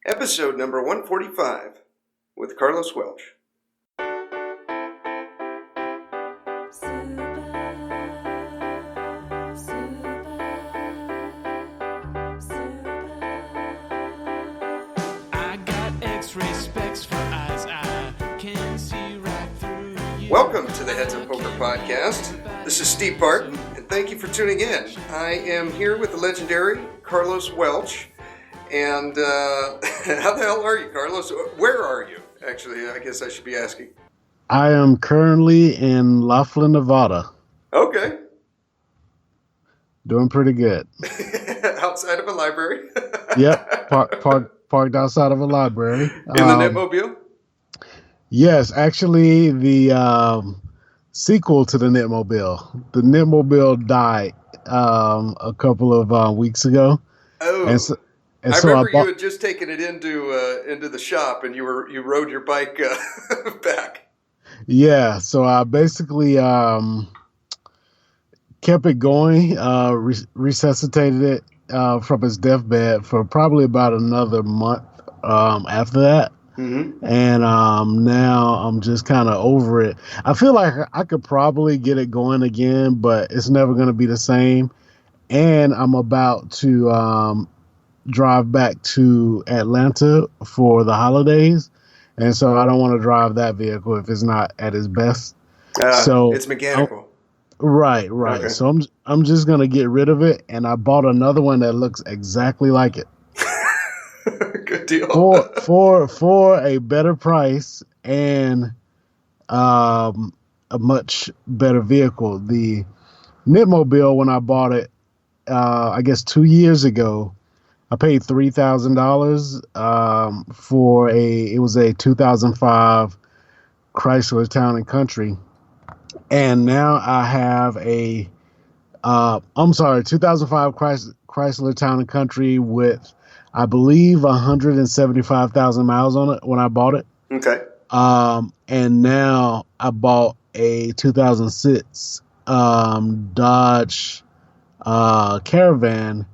Episode number 145 with Carlos Welch. Welcome to the Heads Up Poker Podcast. This is Steve Barton, and thank you for tuning in. I am here with the legendary Carlos Welch. And how the hell are you, Carlos? Where are you? Actually, I guess I should be asking. I am currently in Laughlin, Nevada. Okay. Doing pretty good. Outside of a library? Yep, parked outside of a library. In the Netmobile? Yes, actually the sequel to the Netmobile. The Netmobile died a couple of weeks ago. Oh. And I remember you had just taken it into the shop, and you rode your bike back. Yeah, so I basically kept it going, resuscitated it from its deathbed for probably about another month after that. Mm-hmm. And now I'm just kind of over it. I feel like I could probably get it going again, but it's never going to be the same. And I'm about to drive back to Atlanta for the holidays, and so I don't want to drive that vehicle if it's not at its best. So it's mechanical. Right. Okay. So I'm just gonna get rid of it, and I bought another one that looks exactly like it. Good deal. for a better price and a much better vehicle. The Netmobile, when I bought it, I guess 2 years ago, I paid $3,000 for it was a 2005 Chrysler Town and Country, and now I have a 2005 Chrysler Town and Country with, I believe, 175,000 miles on it when I bought it. Okay. And now I bought a 2006 Dodge Caravan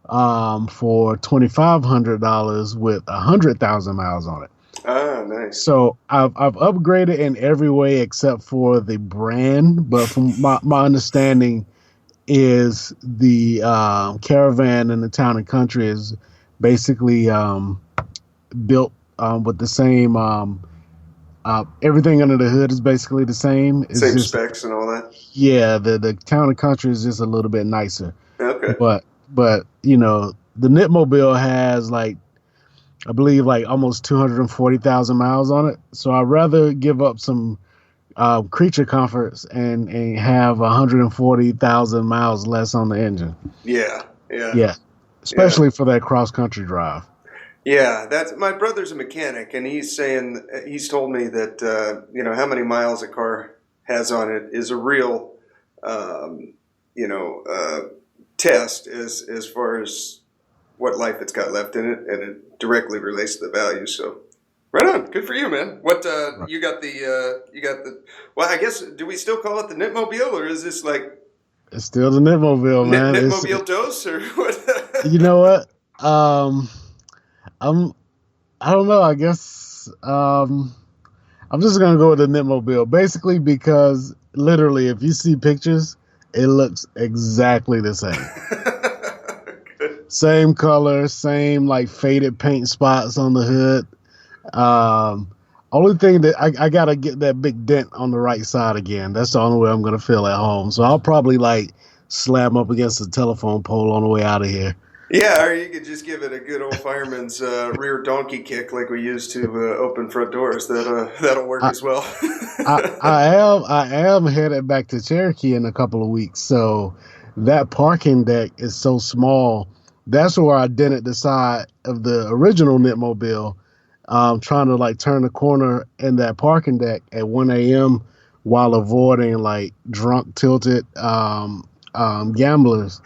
for $2,500 with 100,000 miles on it. Ah, nice. So I've upgraded in every way except for the brand, but from my understanding is the Caravan and the Town and Country is basically built with the same everything under the hood is basically the same. It's same just, specs and all that. Yeah, the Town and Country is just a little bit nicer. Okay. But you know, the Netmobile has I believe almost 240,000 miles on it. So I'd rather give up some creature comforts and have 140,000 miles less on the engine. Yeah. Especially for that cross country drive. Yeah, my brother's a mechanic, and he's told me that how many miles a car has on it is a real test as far as what life it's got left in it, and it directly relates to the value. So, right on, good for you, man. What Right. you got the well, I guess, do we still call it the Netmobile, or is this like it's still the Netmobile, man? Netmobile dose, or what? You know what? I don't know. I guess I'm just gonna go with the Netmobile, basically because literally, if you see pictures, it looks exactly the same. Same color, same faded paint spots on the hood. Only thing that I gotta get that big dent on the right side again. That's the only way I'm gonna feel at home. So I'll probably slam up against the telephone pole on the way out of here. Yeah, or you could just give it a good old fireman's rear donkey kick like we used to open front doors. That'll work as well. I am headed back to Cherokee in a couple of weeks, so that parking deck is so small. That's where I dented the side of the original Netmobile, trying to turn the corner in that parking deck at 1 a.m. while avoiding drunk, tilted gamblers.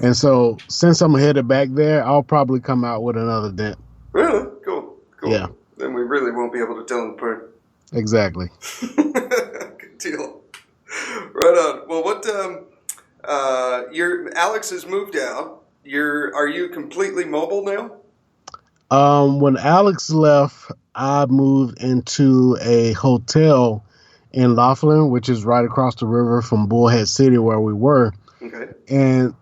And so since I'm headed back there, I'll probably come out with another dent. Really? Cool. Yeah. Then we really won't be able to tell them apart. Exactly. Good deal. Right on. Well, what Alex has moved out. Are you completely mobile now? When Alex left, I moved into a hotel in Laughlin, which is right across the river from Bullhead City, where we were. Okay. And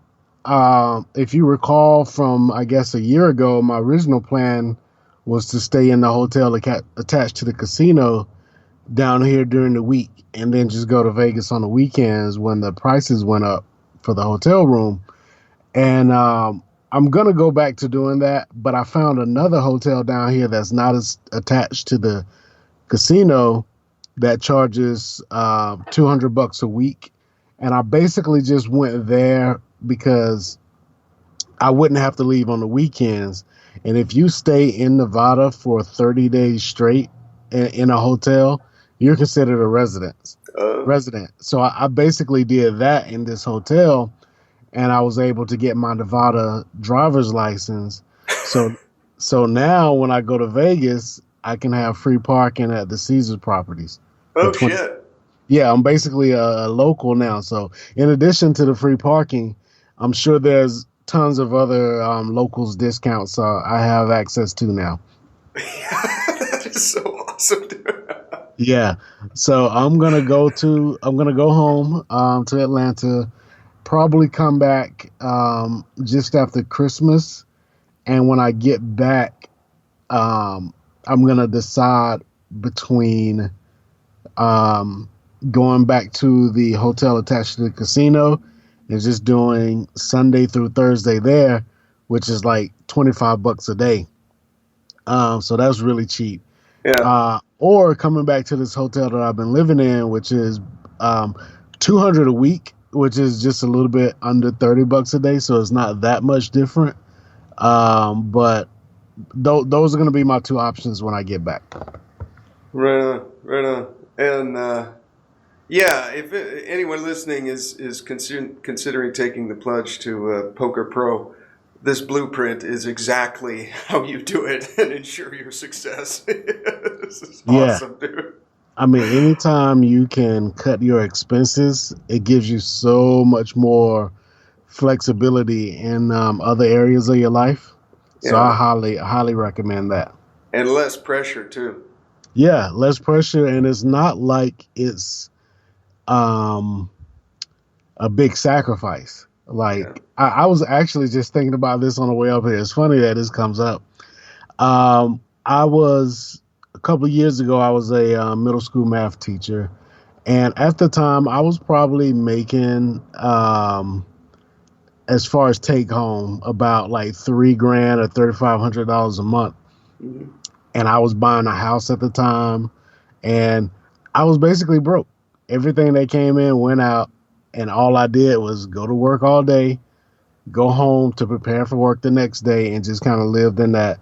if you recall from, I guess, a year ago, my original plan was to stay in the hotel attached to the casino down here during the week and then just go to Vegas on the weekends when the prices went up for the hotel room. And I'm going to go back to doing that, but I found another hotel down here that's not as attached to the casino that charges $200 a week. And I basically just went there because I wouldn't have to leave on the weekends. And if you stay in Nevada for 30 days straight in a hotel, you're considered a resident. So I basically did that in this hotel, and I was able to get my Nevada driver's license. So now when I go to Vegas, I can have free parking at the Caesars properties. Oh, shit. Yeah, I'm basically a local now. So in addition to the free parking, I'm sure there's tons of other locals discounts I have access to now. That is so awesome, dude. Yeah. So I'm gonna go home to Atlanta, probably come back just after Christmas. And when I get back, I'm gonna decide between going back to the hotel attached to the casino and just doing Sunday through Thursday there, which is like $25 a day. So that's really cheap. Yeah. Or coming back to this hotel that I've been living in, which is $200 a week, which is just a little bit under $30 a day. So it's not that much different. But those are going to be my two options when I get back. Right on, right on. And yeah, if anyone listening is considering taking the plunge to Poker Pro, this blueprint is exactly how you do it and ensure your success. This is awesome, dude. I mean, anytime you can cut your expenses, it gives you so much more flexibility in other areas of your life. So I highly recommend that. And less pressure too. Yeah, less pressure, and it's not like it's a big sacrifice. Like I was actually just thinking about this on the way up here. It's funny that this comes up. I was a couple of years ago. I was a middle school math teacher, and at the time, I was probably making, as far as take home, about like $3,000 or $3,500 a month. Mm-hmm. And I was buying a house at the time, and I was basically broke. Everything that came in went out, and all I did was go to work all day, go home to prepare for work the next day, and just kind of lived in that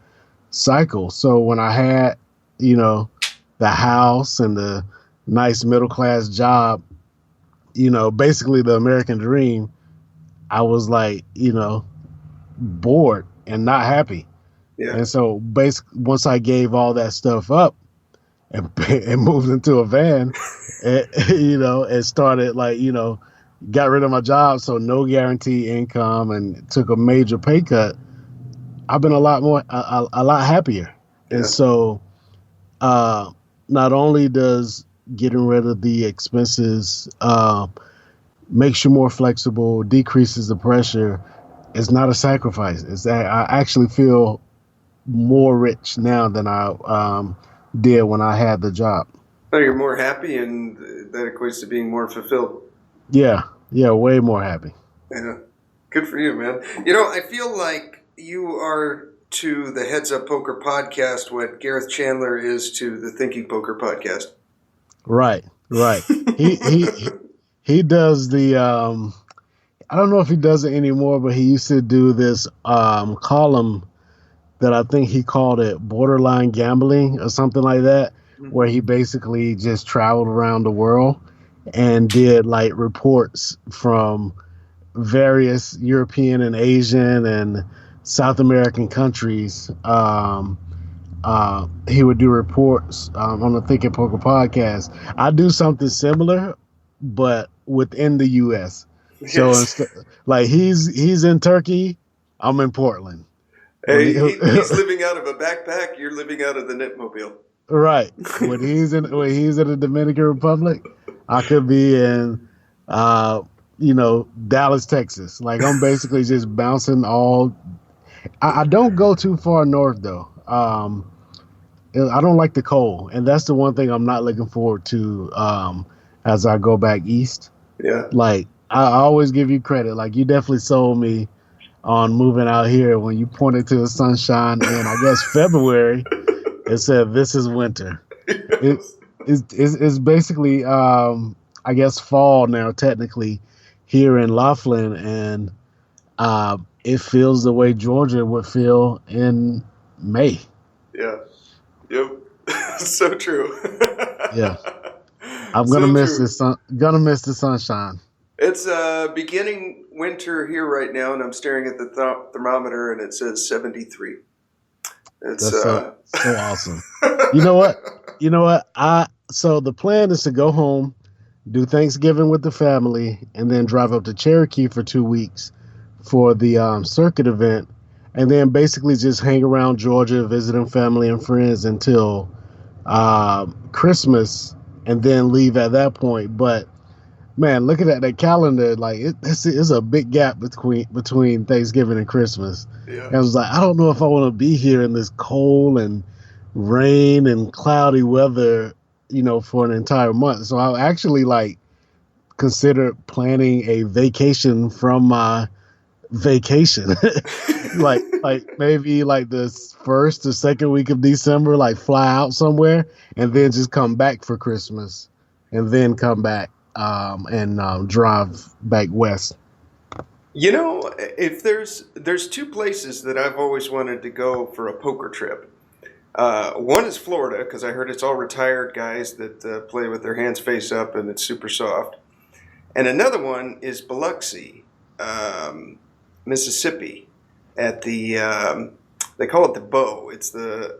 cycle. So when I had, the house and the nice middle-class job, basically the American dream, I was like, bored and not happy. Yeah. And so basically, once I gave all that stuff up and moved into a van, and started got rid of my job, so no guaranteed income, and took a major pay cut, I've been a lot happier. Yeah. And so not only does getting rid of the expenses makes you more flexible, decreases the pressure, it's not a sacrifice. It's that I actually feel more rich now than I did when I had the job. Oh, you're more happy, and that equates to being more fulfilled. Yeah, way more happy. Yeah, good for you, man. I feel like you are to the Heads Up Poker podcast what Gareth Chandler is to the Thinking Poker podcast. Right. He does the I don't know if he does it anymore, but he used to do this column that I think he called it Borderline Gambling or something like that, where he basically just traveled around the world and did like reports from various European and Asian and South American countries. He would do reports on the Thinking Poker podcast. I do something similar, but within the U.S. So like he's in Turkey, I'm in Portland. When he, He's living out of a backpack. You're living out of the Knitmobile. right. When he's in the Dominican Republic, I could be in Dallas, Texas. Like I'm basically just bouncing all. I don't go too far north though. I don't like the cold, and that's the one thing I'm not looking forward to as I go back east. Yeah. Like I always give you credit. Like you definitely sold me on moving out here when you pointed to the sunshine in I guess February and said this is winter. It, Yes. it's basically I guess fall now technically here in Laughlin, and it feels the way Georgia would feel in May. Yeah. Yep. So true. Yeah, I'm gonna So miss true. this gonna miss the sunshine. It's beginning winter here right now, and I'm staring at the thermometer, and it says 73. It's That's so awesome. You know what? So the plan is to go home, do Thanksgiving with the family, and then drive up to Cherokee for 2 weeks for the circuit event, and then basically just hang around Georgia, visiting family and friends until Christmas, and then leave at that point. But man, looking at that calendar, like it's a big gap between Thanksgiving and Christmas. yeah. And I was like, I don't know if I want to be here in this cold and rain and cloudy weather, for an entire month. So I actually like considered planning a vacation from my vacation. like maybe like the first or second week of December, like fly out somewhere and then just come back for Christmas and then come back and drive back west. If there's two places that I've always wanted to go for a poker trip. One is Florida, because I heard it's all retired guys that play with their hands face up and it's super soft. And another one is Biloxi, Mississippi, at the they call it the Bow. It's the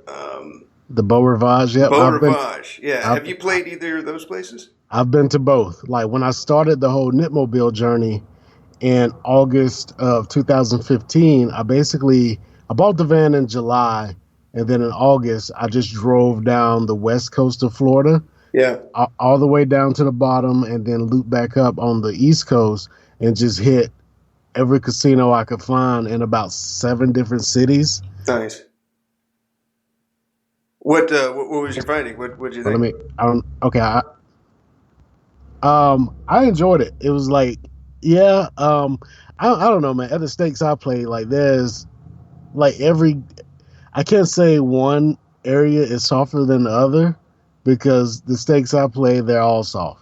Beau Rivage. Yep, Beau Rivage. Yeah, have you played either of those places? I've been to both. Like when I started the whole Knitmobile journey in August of 2015, I bought the van in July, and then in August I just drove down the west coast of Florida. Yeah. All the way down to the bottom, and then loop back up on the East Coast and just hit every casino I could find in about 7 different cities. Nice. What was your finding? What did you think? I enjoyed it. It was like, yeah, I don't know, man. At the stakes I play, like there's like I can't say one area is softer than the other because the stakes I play, they're all soft.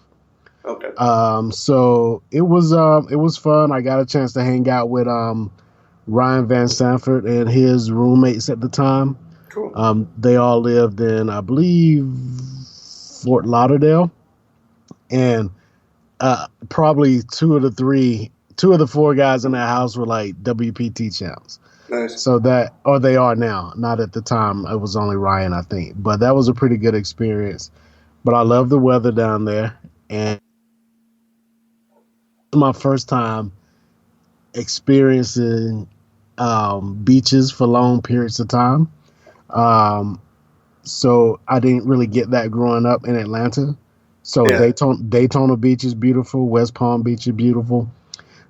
Okay. So it was fun. I got a chance to hang out with Ryan Van Sanford and his roommates at the time. Cool. They all lived in, I believe, Fort Lauderdale, and probably two of the 4 guys in that house were like WPT champs. Nice. So they are now. Not at the time. It was only Ryan, I think. But that was a pretty good experience. But I love the weather down there, and my first time experiencing beaches for long periods of time. So I didn't really get that growing up in Atlanta. So Yeah. Daytona Beach is beautiful. West Palm Beach is beautiful.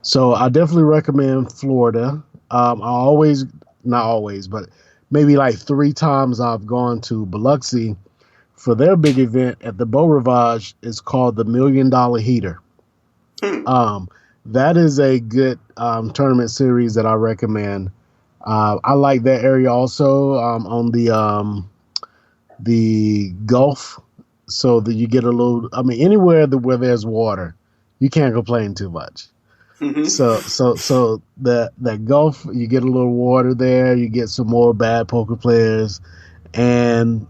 So I definitely recommend Florida. Not always, but maybe like 3 times I've gone to Biloxi for their big event at the Beau Rivage. It's called the $1 Million Heater. That is a good tournament series that I recommend. I like that area also on the Gulf, so that you get a little. I mean, anywhere where there's water, you can't complain too much. Mm-hmm. So that Gulf, you get a little water there, you get some more bad poker players, and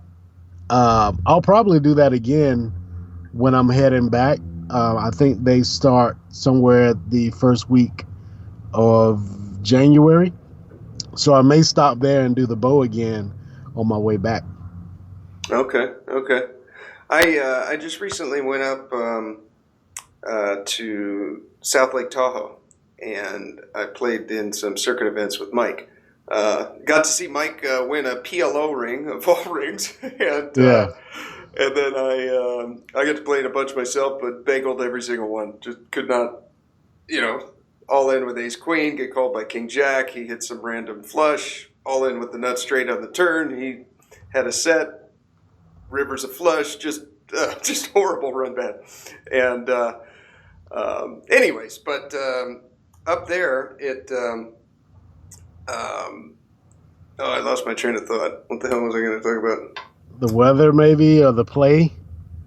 I'll probably do that again when I'm heading back. I think they start somewhere the first week of January. So I may stop there and do the Beau again on my way back. Okay. I just recently went up to South Lake Tahoe, and I played in some circuit events with Mike. Got to see Mike win a PLO ring of all rings, and Yeah. and then I got to play in a bunch myself, but bageled every single one. Just could not, all in with ace queen, get called by king jack. He hit some random flush, all in with the nut straight on the turn. He had a set, rivers of flush, just horrible run bad. And anyways, but up there, I lost my train of thought. What the hell was I going to talk about? The weather, maybe, or the play?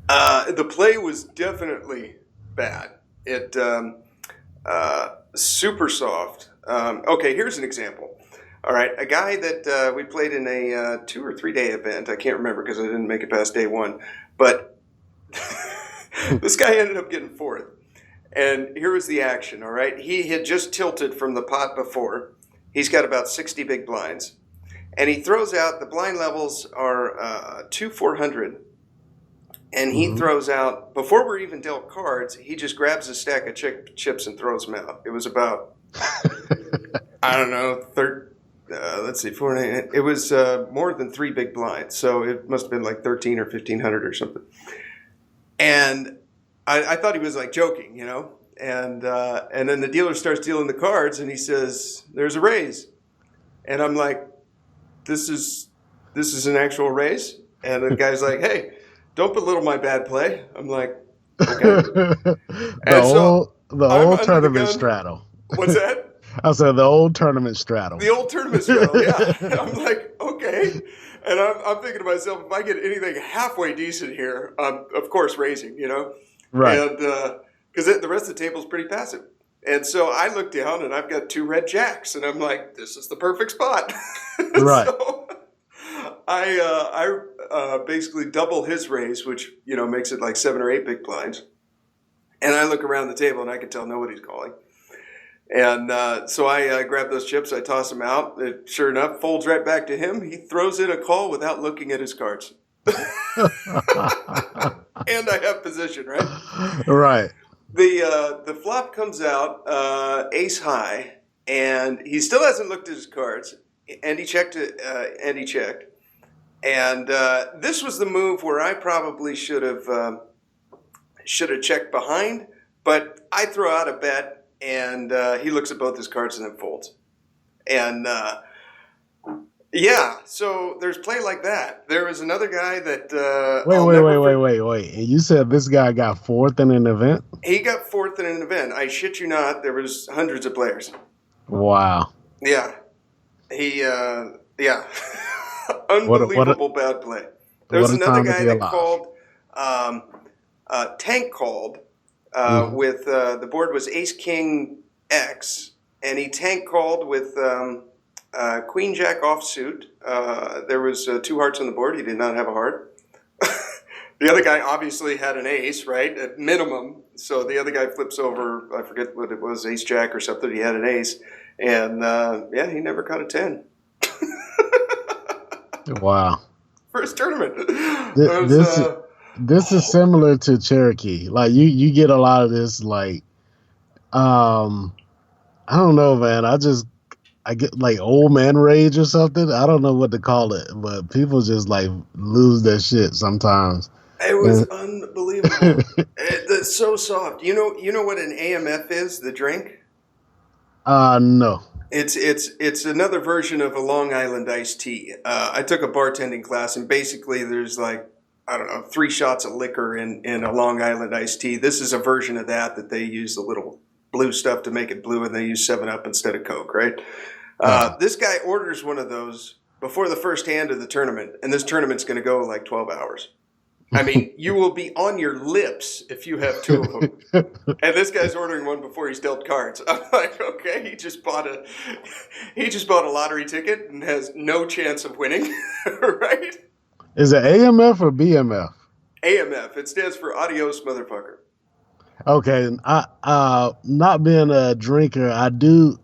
The play was definitely bad. It super soft. Okay, here's an example. All right, a guy that we played in a 2 or 3 day event. I can't remember because I didn't make it past day one. But this guy ended up getting fourth. And here was the action, all right? He had just tilted from the pot before. He's got about 60 big blinds. And he throws out, the blind levels are 400. And he throws out, before we're even dealt cards, he just grabs a stack of chips and throws them out. It was about, I don't know, let's see, 4 and 8. It was more than 3 big blinds. So it must have been like 13 or 1,500 or something. And I thought he was like joking, And then the dealer starts dealing the cards and he says, "There's a raise." And I'm like, this is an actual raise? And the guy's like, "Hey, don't belittle my bad play." I'm like, okay. The old tournament straddle. What's that? I said the old tournament straddle. The old tournament straddle, yeah. I'm like, okay. And I'm thinking to myself, if I get anything halfway decent here, I'm, of course, raising, Right. And because the rest of the table is pretty passive. And so I look down and I've got 2 red jacks, and I'm like, this is the perfect spot. Right. So I basically double his raise, which makes it like 7 or 8 big blinds. And I look around the table and I can tell nobody's calling. And so I grab those chips, I toss them out. It, sure enough, folds right back to him. He throws in a call without looking at his cards. And I have position, right? Right. The flop comes out ace high, and he still hasn't looked at his cards. And he checked it, and he checked. And this was the move where I probably should have checked behind, but I throw out a bet. And he looks at both his cards and then folds. And yeah, so there's play like that. There was another guy that Wait. And you said this guy got fourth in an event? He got fourth in an event. I shit you not. There was hundreds of players. Wow. Yeah. He unbelievable bad play. There was another guy that called tank called. With the board was ace king X, and he tank called with queen jack offsuit. There was 2 hearts on the board. He did not have a heart. The other guy obviously had an ace, right, at minimum. So the other guy flips over, I forget what it was, ace jack or something. He had an ace, and he never caught a 10. Wow. First tournament. This is similar to Cherokee. Like you get a lot of this. Like, I don't know, man. I get like old man rage or something. I don't know what to call it, but people just like lose their shit sometimes. It was unbelievable. It's so soft. You know what an AMF is? The drink? No. It's another version of a Long Island iced tea. I took a bartending class, and basically there's like, I don't know, 3 shots of liquor in a Long Island iced tea. This is a version of that they use the little blue stuff to make it blue, and they use 7-Up instead of Coke, right? This guy orders one of those before the first hand of the tournament, and this tournament's going to go like 12 hours. I mean, you will be on your lips if you have 2 of them. And this guy's ordering one before he's dealt cards. I'm like, okay, he just bought a lottery ticket and has no chance of winning, right? Is it AMF or BMF? AMF. It stands for Adios, Motherfucker. Okay. I not being a drinker, I do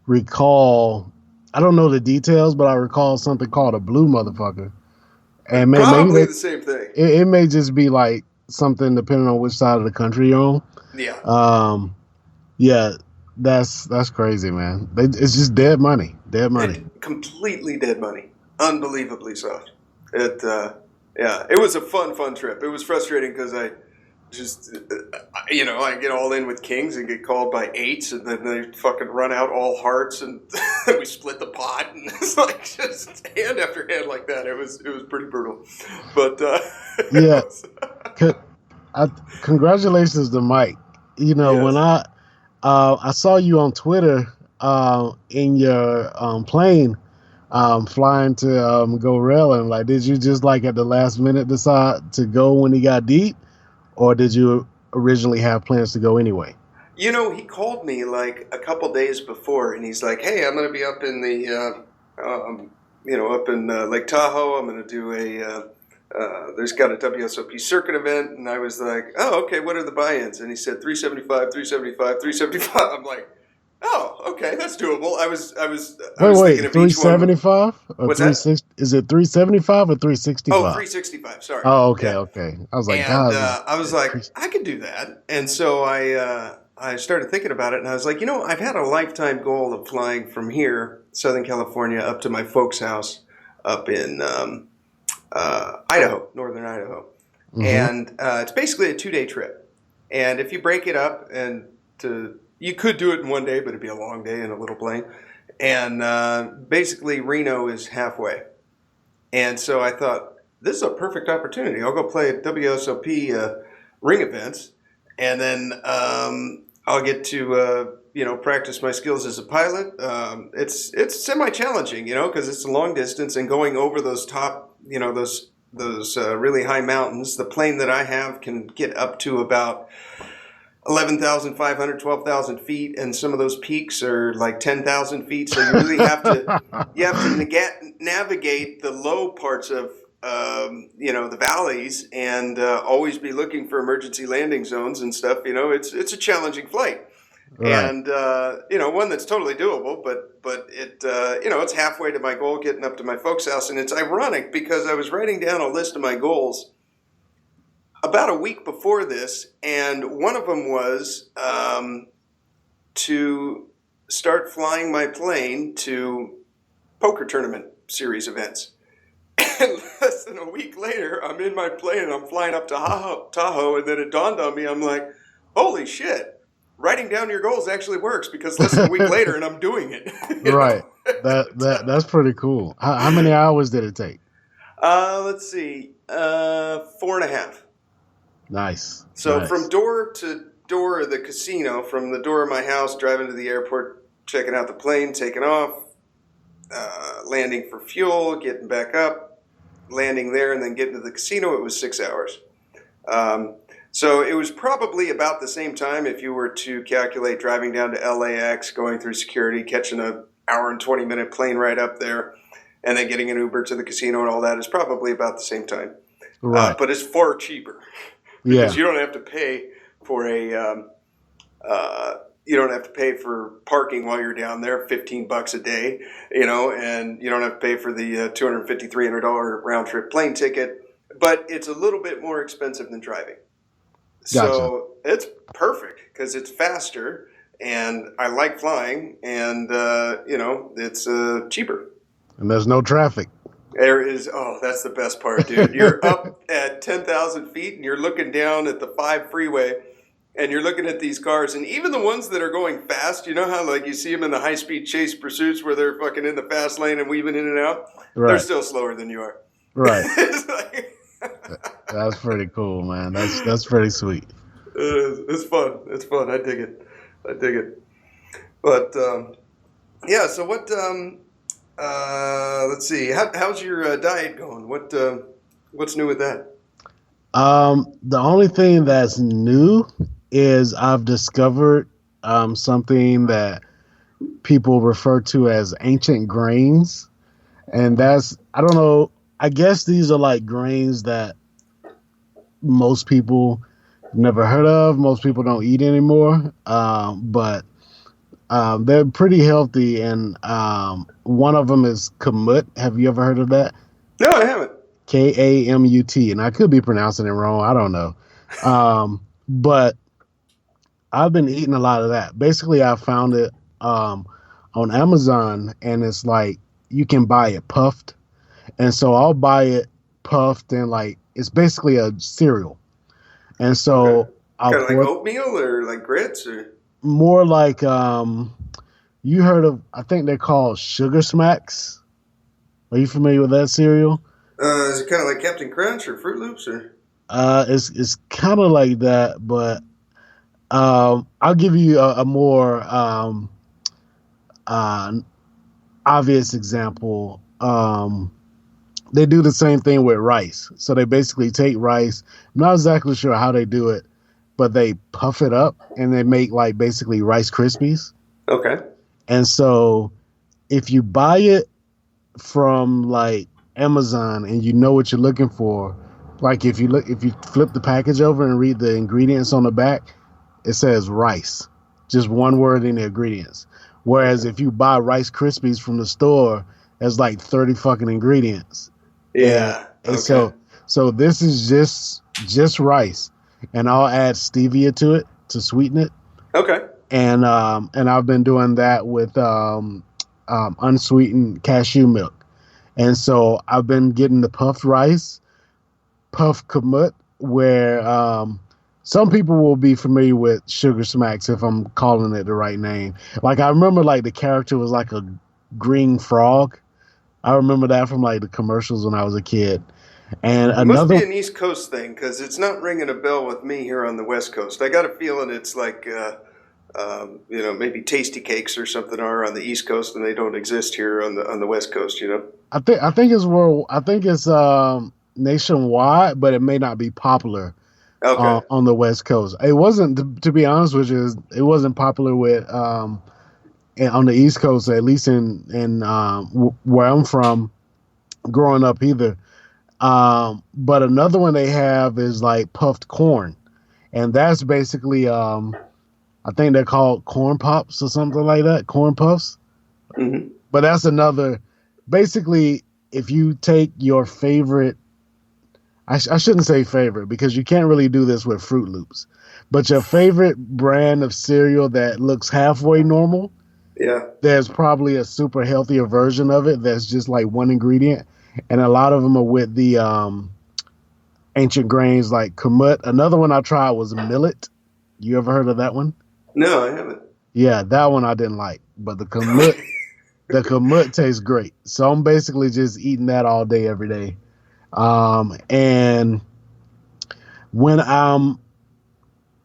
recall, I don't know the details, but I recall something called a blue motherfucker. And probably the same thing. It may just be like something depending on which side of the country you're on. Yeah. Yeah, that's crazy, man. It's just dead money. Dead money. Completely dead money. Unbelievably soft. It was a fun trip. It was frustrating because I just, I get all in with kings and get called by eights, and then they fucking run out all hearts, and we split the pot, and it's like just hand after hand like that. It was pretty brutal, but yeah. Congratulations to Mike. You know, yes. when I saw you on Twitter in your plane flying to go railing, like, did you just like at the last minute decide to go when he got deep, or did you originally have plans to go anyway? You know, he called me like a couple days before, and he's like, "Hey, I'm going to be up in the, up in Lake Tahoe. I'm going to do there's got a WSOP circuit event." And I was like, "Oh, okay, what are the buy-ins?" And he said 375, 375, 375. I'm like, "Oh, okay, that's doable." I was thinking of 375 or what's 360? Is it 375 or 365? Oh, 365. Sorry. Oh, okay, okay. I was like, and I was like, I could do that. And so I started thinking about it, and I was like, I've had a lifetime goal of flying from here, Southern California, up to my folks' house up in Idaho, northern Idaho. Mm-hmm. And it's basically a 2-day trip. And if you break it up, you could do it in one day, but it'd be a long day in a little plane. And basically, Reno is halfway. And so I thought, this is a perfect opportunity. I'll go play at WSOP ring events, and then I'll get to practice my skills as a pilot. It's semi-challenging, because it's a long distance and going over those top, those really high mountains. The plane that I have can get up to about 11,500, 12,000 feet, and some of those peaks are like 10,000 feet. So you really have to navigate the low parts of the valleys, and always be looking for emergency landing zones and stuff. It's a challenging flight, right. And one that's totally doable. But it's halfway to my goal, getting up to my folks' house, and it's ironic because I was writing down a list of my goals about a week before this, and one of them was to start flying my plane to poker tournament series events. And less than a week later, I'm in my plane and I'm flying up to Tahoe, and then it dawned on me, I'm like, holy shit, writing down your goals actually works, because less than a week later and I'm doing it. Right. That's pretty cool. How many hours did it take? Let's see, 4.5. Nice. So from door to door of the casino, from the door of my house, driving to the airport, checking out the plane, taking off, landing for fuel, getting back up, landing there, and then getting to the casino, it was 6 hours. So it was probably about the same time if you were to calculate driving down to LAX, going through security, catching an hour and 20-minute plane ride up there, and then getting an Uber to the casino and all that is probably about the same time. Right. But it's far cheaper because you don't have to pay for you don't have to pay for parking while you're down there, $15 a day, and you don't have to pay for the $250, $300 round trip plane ticket, but it's a little bit more expensive than driving. Gotcha. So it's perfect because it's faster, and I like flying, and it's cheaper. And there's no traffic. There is. Oh, that's the best part, dude. You're up at 10,000 feet, and you're looking down at the 5 freeway. And you're looking at these cars, and even the ones that are going fast, you know how like you see them in the high-speed chase pursuits where they're fucking in the fast lane and weaving in and out? Right. They're still slower than you are. Right. That's pretty cool, man. That's pretty sweet. It's fun. It's fun. I dig it. But, so what, let's see. How's your diet going? What's new with that? The only thing that's new is I've discovered something that people refer to as ancient grains. And that's, I don't know, I guess these are like grains that most people never heard of. Most people don't eat anymore. But they're pretty healthy. And one of them is kamut. Have you ever heard of that? No, I haven't. Kamut. And I could be pronouncing it wrong. I don't know. But I've been eating a lot of that. Basically, I found it on on Amazon, and it's like you can buy it puffed. And so I'll buy it puffed, and like it's basically a cereal. And Okay. so I'll Kind of like pour oatmeal or like grits or more like you heard of, I think they're called Sugar Smacks. Are you familiar with that cereal? is it kind of like Captain Crunch or Fruit Loops or It's kind of like that, but I'll give you a more uh, obvious example. They do the same thing with rice. So they basically take rice. I'm not exactly sure how they do it, but they puff it up and they make like basically Rice Krispies. okay. And so if you buy it from like Amazon and you know what you're looking for, like if you flip the package over and read the ingredients on the back, it says rice. Just one word in the ingredients. Whereas Okay. if you buy Rice Krispies from the store, there's like 30 fucking ingredients. And, Yeah. and Okay. so this is just rice, and I'll add stevia to it to sweeten it, Okay. and I've been doing that with unsweetened cashew milk, and so I've been getting the puffed rice, puffed kamut, where some people will be familiar with Sugar Smacks if I'm calling it the right name. Like I remember, like the character was like a green frog. I remember that from like the commercials when I was a kid. And It must another, be an East Coast thing because it's not ringing a bell with me here on the West Coast. I got a feeling it's like, maybe tasty cakes or something are on the East Coast and they don't exist here on the West Coast. You know? I think it's world. I think it's nationwide, but it may not be popular Okay. on the West Coast. It wasn't, to be honest with you, it wasn't popular with on the East Coast, at least in where I'm from, growing up either. But another one they have is like puffed corn, and that's basically I think they're called corn pops or something like that, corn puffs. Hmm. But that's another. Basically, if you take your favorite, I shouldn't say favorite because you can't really do this with Fruit Loops, but your favorite brand of cereal that looks halfway normal, Yeah. there's probably a super healthier version of it that's just like one ingredient, and a lot of them are with the ancient grains like kamut. Another one I tried was millet. You ever heard of that one? No, I haven't. Yeah, that one I didn't like, but the kamut tastes great. So I'm basically just eating that all day, every day. And when I'm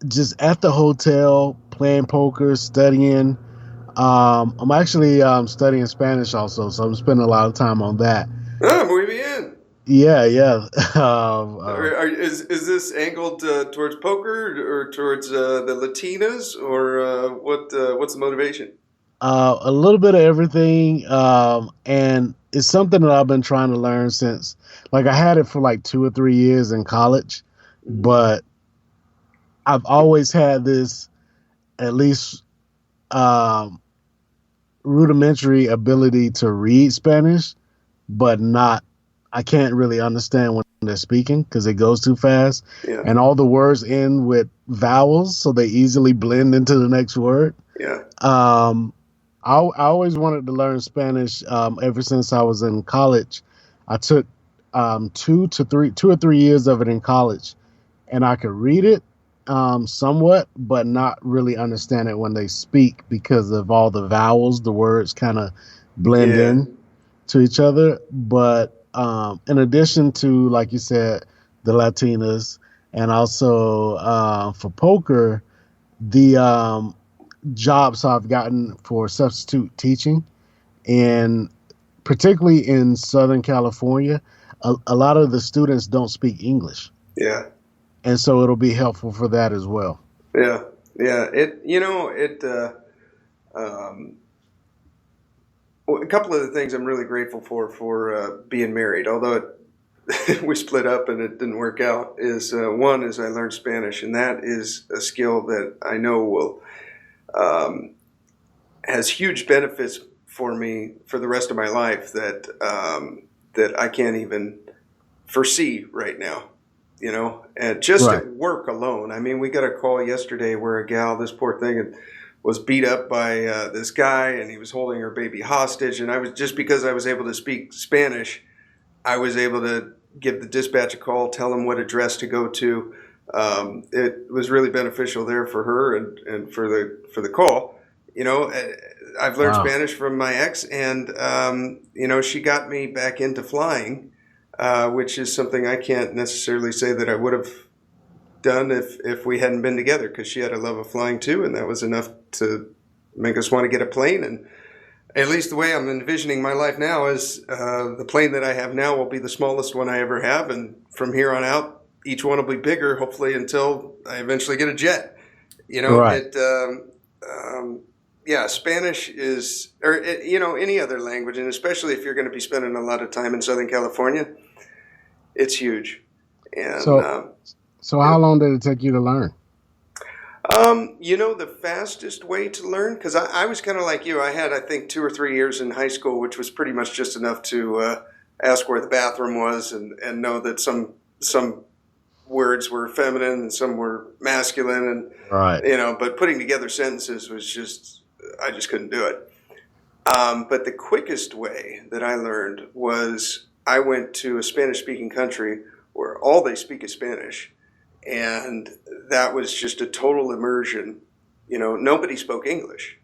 just at the hotel playing poker, studying, I'm actually studying Spanish also, so I'm spending a lot of time on that. Ah, muy bien. Yeah, yeah. Is this angled towards poker or towards the Latinas or what's the motivation? A little bit of everything, and it's something that I've been trying to learn since, like, I had it for like 2 or 3 years in college, Hmm. but I've always had this at least um, rudimentary ability to read Spanish, but not. I can't really understand when they're speaking because it goes too fast, Yeah. and all the words end with vowels, so they easily blend into the next word. Yeah. Um, I always wanted to learn Spanish ever since I was in college. I took 2 or 3 years of it in college, and I could read it somewhat, but not really understand it when they speak because of all the vowels. The words kind of blend Yeah. in to each other. But in addition to, like you said, the Latinas, and also for poker, the jobs I've gotten for substitute teaching, and particularly in Southern California, a lot of the students don't speak English, Yeah. and so it'll be helpful for that as well. Yeah. Yeah. Um, a couple of the things I'm really grateful for being married, although we split up and it didn't work out, is one is I learned Spanish, and that is a skill that I know will um, has huge benefits for me for the rest of my life that I can't even foresee right now. You know, and just Right. at work alone. I mean, we got a call yesterday where a gal, this poor thing, had was beat up by this guy, and he was holding her baby hostage. And because I was able to speak Spanish, I was able to give the dispatch a call, tell them what address to go to. It was really beneficial there for her and for the call. I've learned Spanish from my ex, and she got me back into flying, which is something I can't necessarily say that I would have done if we hadn't been together, because she had a love of flying too, and that was enough to make us want to get a plane. And at least the way I'm envisioning my life now is the plane that I have now will be the smallest one I ever have, and from here on out, each one will be bigger, hopefully, until I eventually get a jet. Right. Spanish is, or any other language, and especially if you're going to be spending a lot of time in Southern California, it's huge. And so how long did it take you to learn? The fastest way to learn, because I was kind of like you. I had, I think, 2 or 3 years in high school, which was pretty much just enough to ask where the bathroom was and know that some words were feminine and some were masculine, and right. But putting together sentences was I just couldn't do it. But the quickest way that I learned was I went to a Spanish-speaking country where all they speak is Spanish. And that was just a total immersion. Nobody spoke English.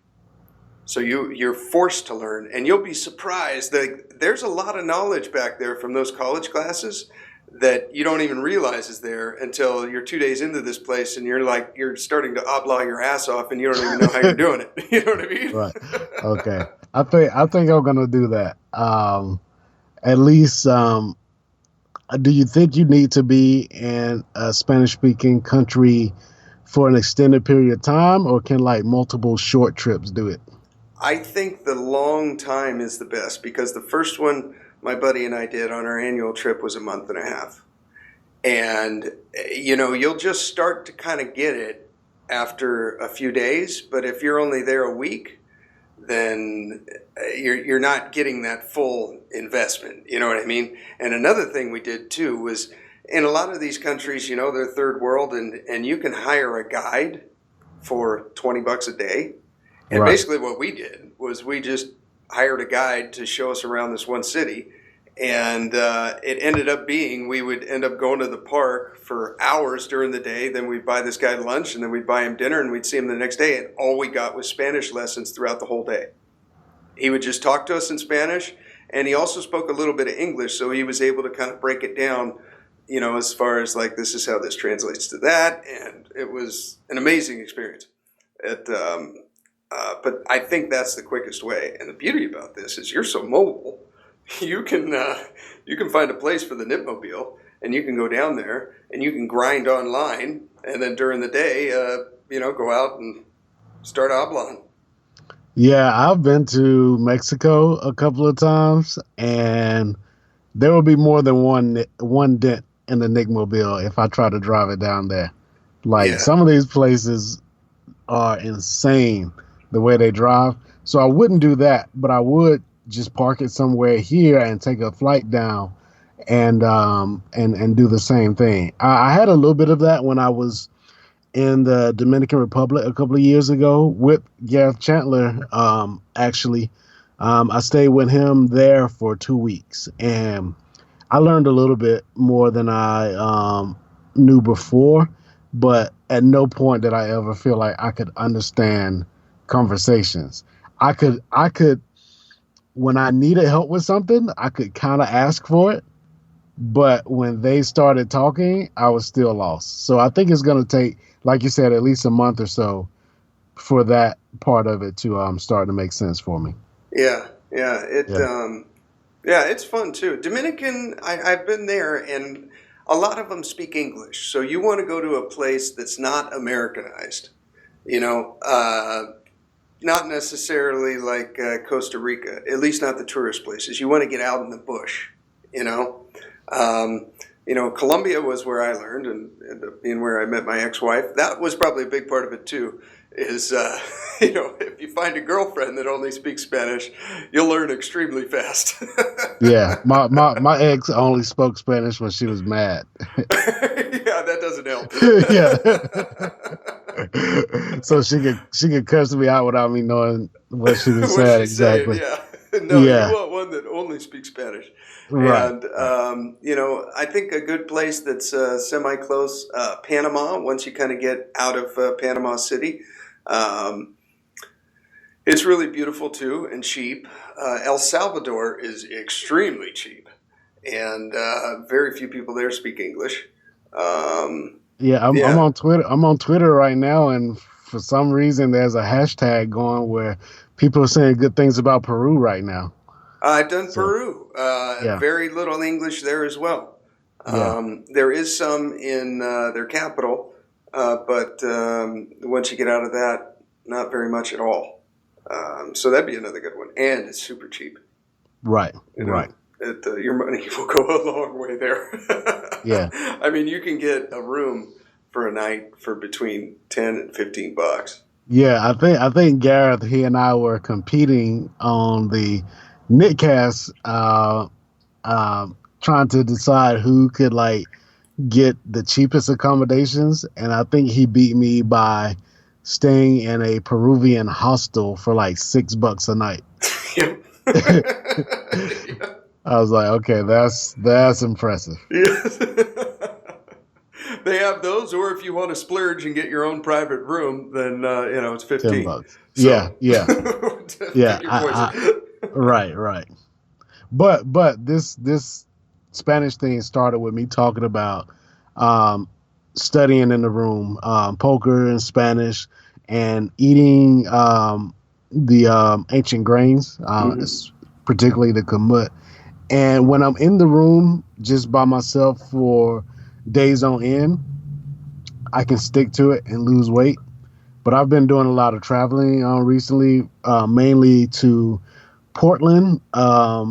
So you're forced to learn, and you'll be surprised that there's a lot of knowledge back there from those college classes that you don't even realize is there until you're 2 days into this place, and you're starting to obla your ass off, and you don't even know how you're doing it. You know what I mean? Right. Okay. I think I'm gonna do that. At least. Do you think you need to be in a Spanish-speaking country for an extended period of time, or can multiple short trips do it? I think the long time is the best, because the first one my buddy and I did on our annual trip was a month and a half. And, you'll just start to kind of get it after a few days. But if you're only there a week, then you're not getting that full investment. You know what I mean? And another thing we did too was, in a lot of these countries, they're third world, and you can hire a guide for $20 a day. And right. Basically what we did was we just hired a guide to show us around this one city. And it ended up being, we would end up going to the park for hours during the day. Then we'd buy this guy lunch, and then we'd buy him dinner, and we'd see him the next day. And all we got was Spanish lessons throughout the whole day. He would just talk to us in Spanish, and he also spoke a little bit of English. So he was able to kind of break it down, as far as this is how this translates to that. And it was an amazing experience. But I think that's the quickest way. And the beauty about this is you're so mobile. You can find a place for the Nipmobile, and you can go down there, and you can grind online, and then during the day, go out and start oblan. Yeah, I've been to Mexico a couple of times, and there will be more than one dent in the Nipmobile if I try to drive it down there. Some of these places are insane the way they drive, so I wouldn't do that, but I would just park it somewhere here and take a flight down and do the same thing. I had a little bit of that when I was in the Dominican Republic a couple of years ago with Gareth Chandler. Actually, I stayed with him there for 2 weeks, and I learned a little bit more than I knew before, but at no point did I ever feel like I could understand conversations. I could when I needed help with something, I could kind of ask for it. But when they started talking, I was still lost. So I think it's going to take, like you said, at least a month or so for that part of it to start to make sense for me. Yeah. It's fun too. Dominican, I've been there, and a lot of them speak English. So you want to go to a place that's not Americanized, not necessarily like Costa Rica, at least not the tourist places. You want to get out in the bush, Colombia was where I learned, and ended up being where I met my ex-wife. That was probably a big part of it too, is, if you find a girlfriend that only speaks Spanish, you'll learn extremely fast. Yeah, my ex only spoke Spanish when she was mad. Yeah, that doesn't help. Yeah. So she could curse me out without me knowing what she was What saying she's saying, exactly. yeah. No, you Yeah, want one that only speaks Spanish. right, And, right. I think a good place that's semi-close, Panama, once you kind of get out of Panama City. Um, it's really beautiful too and cheap. El Salvador is extremely cheap. And very few people there speak English. Yeah, I'm Yeah, on Twitter. I'm on Twitter right now, and for some reason, there's a hashtag going where people are saying good things about Peru right now. I've done So Peru. yeah, Very little English there as well. yeah, There is some in their capital, but once you get out of that, not very much at all. So that'd be another good one, and it's super cheap. right, You know, right. your money will go a long way there. Yeah, I mean, you can get a room for a night for between $10 and $15. yeah. I think Gareth, he and I were competing on the Knitcast, trying to decide who could like get the cheapest accommodations, and I think he beat me by staying in a Peruvian hostel for like $6 a night. Yep. I was like, okay, that's impressive. Yes. They have those, or if you want to splurge and get your own private room, then it's 15. $10. Yeah, So yeah, yeah. pick your poison. Right, right. But this Spanish thing started with me talking about um, studying in the room, poker in Spanish, and eating the ancient grains, Mhm. particularly the kamut. And when I'm in the room just by myself for days on end, I can stick to it and lose weight. But I've been doing a lot of traveling recently, mainly to Portland,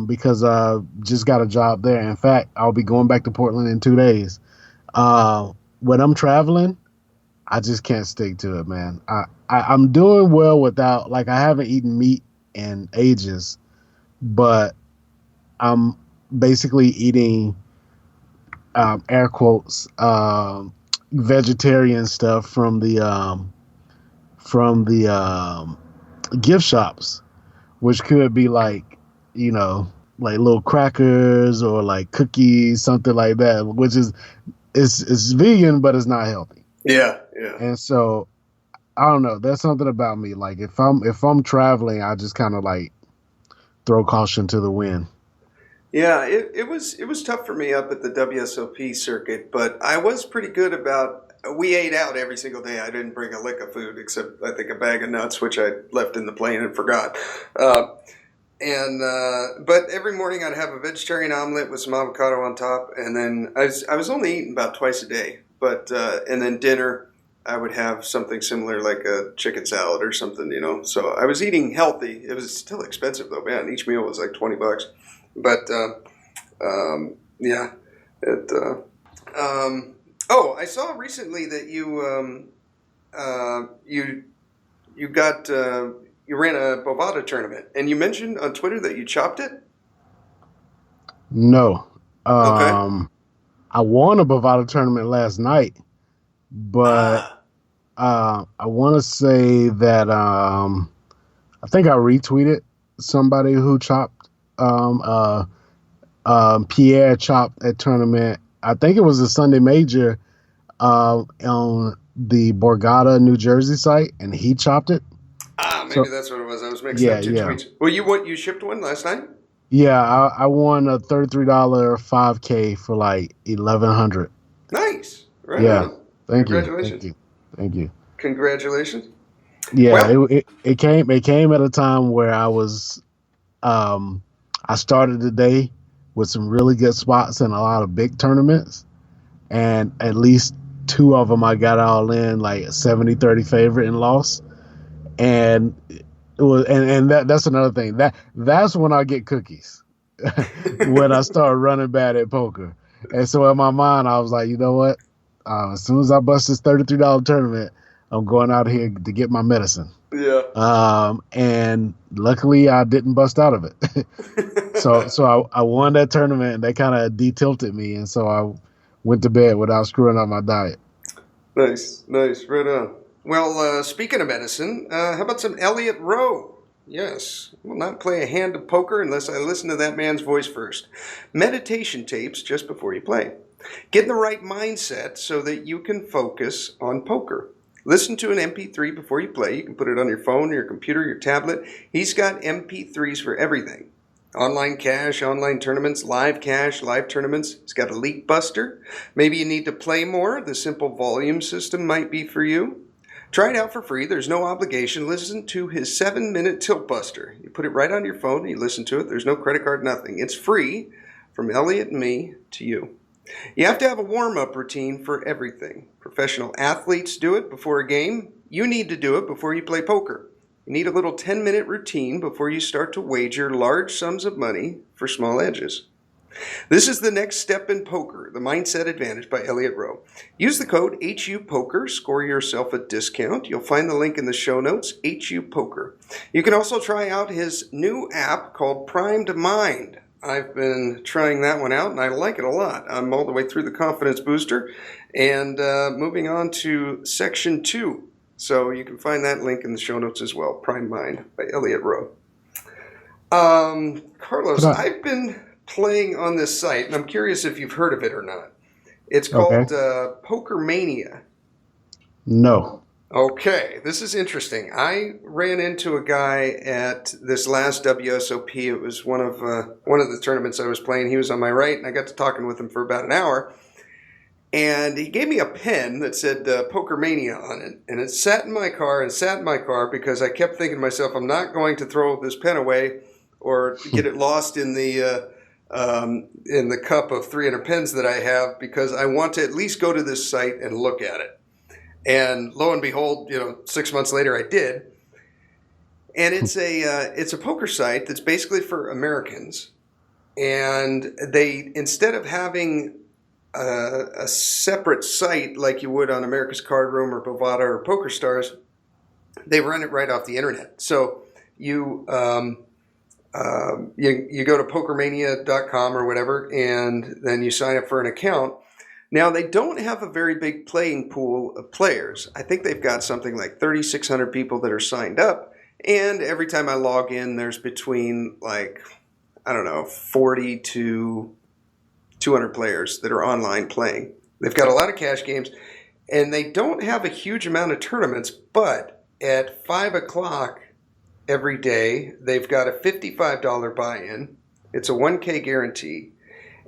because I just got a job there. In fact, I'll be going back to Portland in 2 days. When I'm traveling, I just can't stick to it, man. I'm doing well without, like, I haven't eaten meat in ages, but I'm basically eating, air quotes, vegetarian stuff from the gift shops, which could be like, you know, like little crackers or like cookies, something like that, which is it's vegan, but it's not healthy. Yeah, yeah. And so I don't know. There's something about me. Like if I'm traveling, I just kind of like throw caution to the wind. Yeah, it was tough for me up at the WSOP circuit, but I was pretty good about. We ate out every single day. I didn't bring a lick of food except I think a bag of nuts, which I left in the plane and forgot. Uh, but every morning I'd have a vegetarian omelet with some avocado on top, and then I was only eating about twice a day. But and then dinner I would have something similar like a chicken salad or something. So I was eating healthy. It was still expensive though, man. Each meal was like $20. But yeah, it. I saw recently that you got you ran a Bovada tournament, and you mentioned on Twitter that you chopped it. No, Okay. um, I won a Bovada tournament last night, but Ah. I want to say that I think I retweeted somebody who chopped Pierre chopped a tournament. I think it was a Sunday Major on the Borgata, New Jersey site, and he chopped it. Maybe So that's what it was. I was mixing yeah, up two yeah, tweets. Well, you shipped one last night. yeah. I won a $33 5K for like 1,100. Nice. Right Yeah, on. thank you, thank Congratulations. you, thank you. Congratulations. Yeah, Well, it came at a time where um I started the day with some really good spots in a lot of big tournaments, and at least two of them I got all in like 70-30 favorite and lost. And it was and that's another thing. That's when I get cookies. When I start running bad at poker. And so in my mind I was like, you know what? As soon as I bust this $33 tournament, I'm going out here to get my medicine. yeah. And luckily I didn't bust out of it. So I won that tournament, and they kind of detilted me, and so I went to bed without screwing up my diet. Nice, nice, right on. Well, speaking of medicine, how about some Elliot Roe? Yes, I will not play a hand of poker unless I listen to that man's voice first. Meditation tapes just before you play. Get in the right mindset so that you can focus on poker. Listen to an MP3 before you play. You can put it on your phone, your computer, your tablet. He's got MP3s for everything. Online cash, online tournaments, live cash, live tournaments. He's got a leak buster. Maybe you need to play more. The Simple Volume System might be for you. Try it out for free. There's no obligation. Listen to his 7-minute tilt buster. You put it right on your phone and you listen to it. There's no credit card, nothing. It's free from Elliot and me to you. You have to have a warm-up routine for everything. Professional athletes do it before a game. You need to do it before you play poker. You need a little 10-minute routine before you start to wager large sums of money for small edges. This is the next step in poker, the Mindset Advantage by Elliot Roe. Use the code HUPOKER, score yourself a discount. You'll find the link in the show notes, HUPOKER. You can also try out his new app called Primed Mind. I've been trying that one out, and I like it a lot. I'm all the way through the Confidence Booster, and moving on to Section 2. So you can find that link in the show notes as well, Primed Mind by Elliot Roe. Carlos, I've been playing on this site, and I'm curious if you've heard of it or not. It's called Poker Mania. No. Okay, this is interesting. I ran into a guy at this last WSOP. It was one of the tournaments I was playing. He was on my right, and I got to talking with him for about an hour. And he gave me a pen that said Poker Mania on it. And it sat in my car because I kept thinking to myself, I'm not going to throw this pen away or get it lost in the cup of 300 pens that I have, because I want to at least go to this site and look at it. And lo and behold, 6 months later I did. And it's a poker site that's basically for Americans. And they, instead of having a separate site like you would on America's Card Room or Bovada or Poker Stars, they run it right off the internet. So you go to pokermania.com or whatever, and then you sign up for an account. Now, they don't have a very big playing pool of players. I think they've got something like 3,600 people that are signed up, and every time I log in, there's between 40 to 200 players that are online playing. They've got a lot of cash games, and they don't have a huge amount of tournaments, but at 5 o'clock every day, they've got a $55 buy-in. It's a 1K guarantee.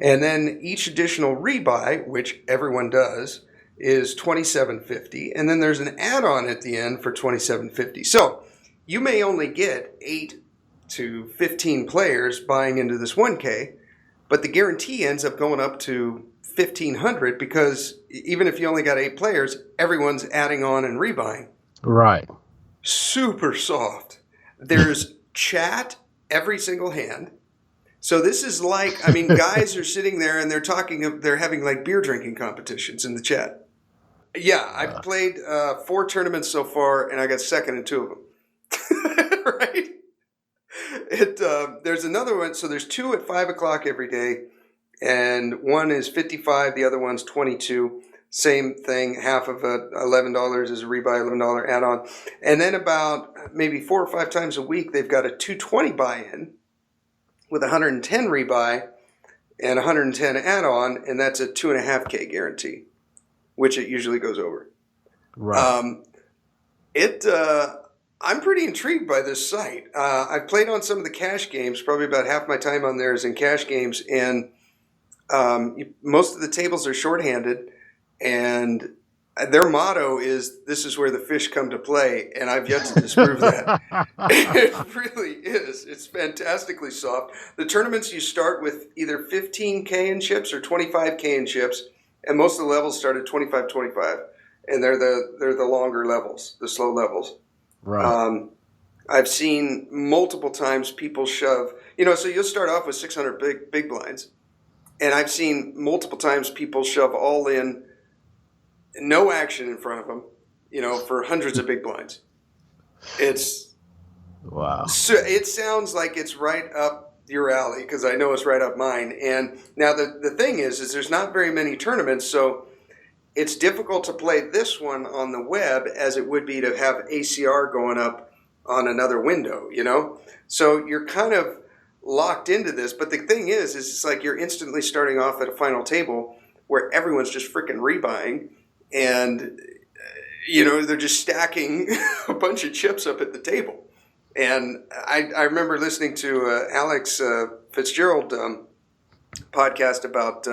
And then each additional rebuy, which everyone does, is $27.50. And then there's an add-on at the end for $27.50. So you may only get 8 to 15 players buying into this 1K, but the guarantee ends up going up to $1,500, because even if you only got 8 players, everyone's adding on and rebuying. Right. Super soft. There's chat every single hand. So this is guys are sitting there and they're having like beer drinking competitions in the chat. Yeah, I've played 4 tournaments so far, and I got second in 2 of them. Right? There's another one. So there's 2 at 5 o'clock every day, and one is $55, the other one's $22. Same thing, half of it, $11 is a rebuy, $11 add-on. And then about maybe 4 or 5 times a week, they've got a $220 buy-in with 110 rebuy and 110 add-on, and that's a 2.5K guarantee, which it usually goes over. Right. I'm pretty intrigued by this site. I've played on some of the cash games. Probably about half my time on there is in cash games, and most of the tables are shorthanded, and their motto is, "This is where the fish come to play," and I've yet to disprove that. It really is. It's fantastically soft. The tournaments, you start with either 15K in chips or 25K in chips, and most of the levels start at 25, and they're the longer levels, the slow levels. Right. I've seen multiple times people shove, so you'll start off with 600 big blinds, and I've seen multiple times people shove all in, no action in front of them, for hundreds of big blinds. It's wow. So it sounds like it's right up your alley, because I know it's right up mine. And now the thing is there's not very many tournaments, so it's difficult to play this one on the web as it would be to have ACR going up on another window, you know? So you're kind of locked into this. But the thing is it's like you're instantly starting off at a final table where everyone's just freaking rebuying, and, you know, they're just stacking a bunch of chips up at the table. And I remember listening to Alex Fitzgerald podcast about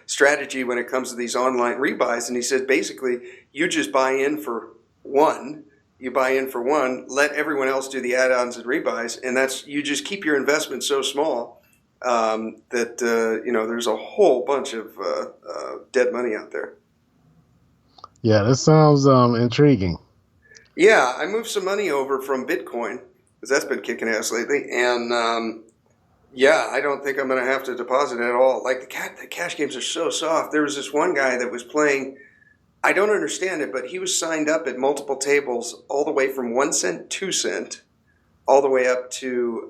strategy when it comes to these online rebuys, and he said basically you just buy in for one. You buy in for one, let everyone else do the add-ons and rebuys, and that's you just keep your investment so small that you know, there's a whole bunch of dead money out there. Yeah, that sounds intriguing. Yeah, I moved some money over from Bitcoin because that's been kicking ass lately, and yeah, I don't think I'm going to have to deposit at all. Like the cash games are so soft. There was this one guy that was playing. I don't understand it, but he was signed up at multiple tables all the way from 1 cent, 2 cent, all the way up to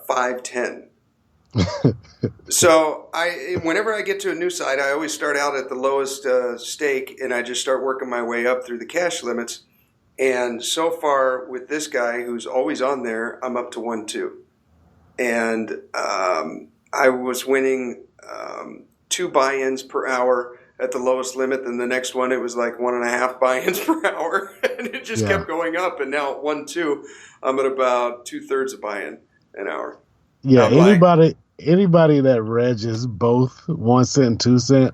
5.10. So whenever I get to a new site, I always start out at the lowest stake, and I just start working my way up through the cash limits. And so far with this guy who's always on there, I'm up to 1.2. And I was winning 2 buy-ins per hour at the lowest limit. Then the next one, it was like 1.5 buy-ins per hour. And it just kept going up. And now at 1.2, I'm at about 2/3 a buy-in an hour. Yeah, anybody that regs both 1 cent and 2 cent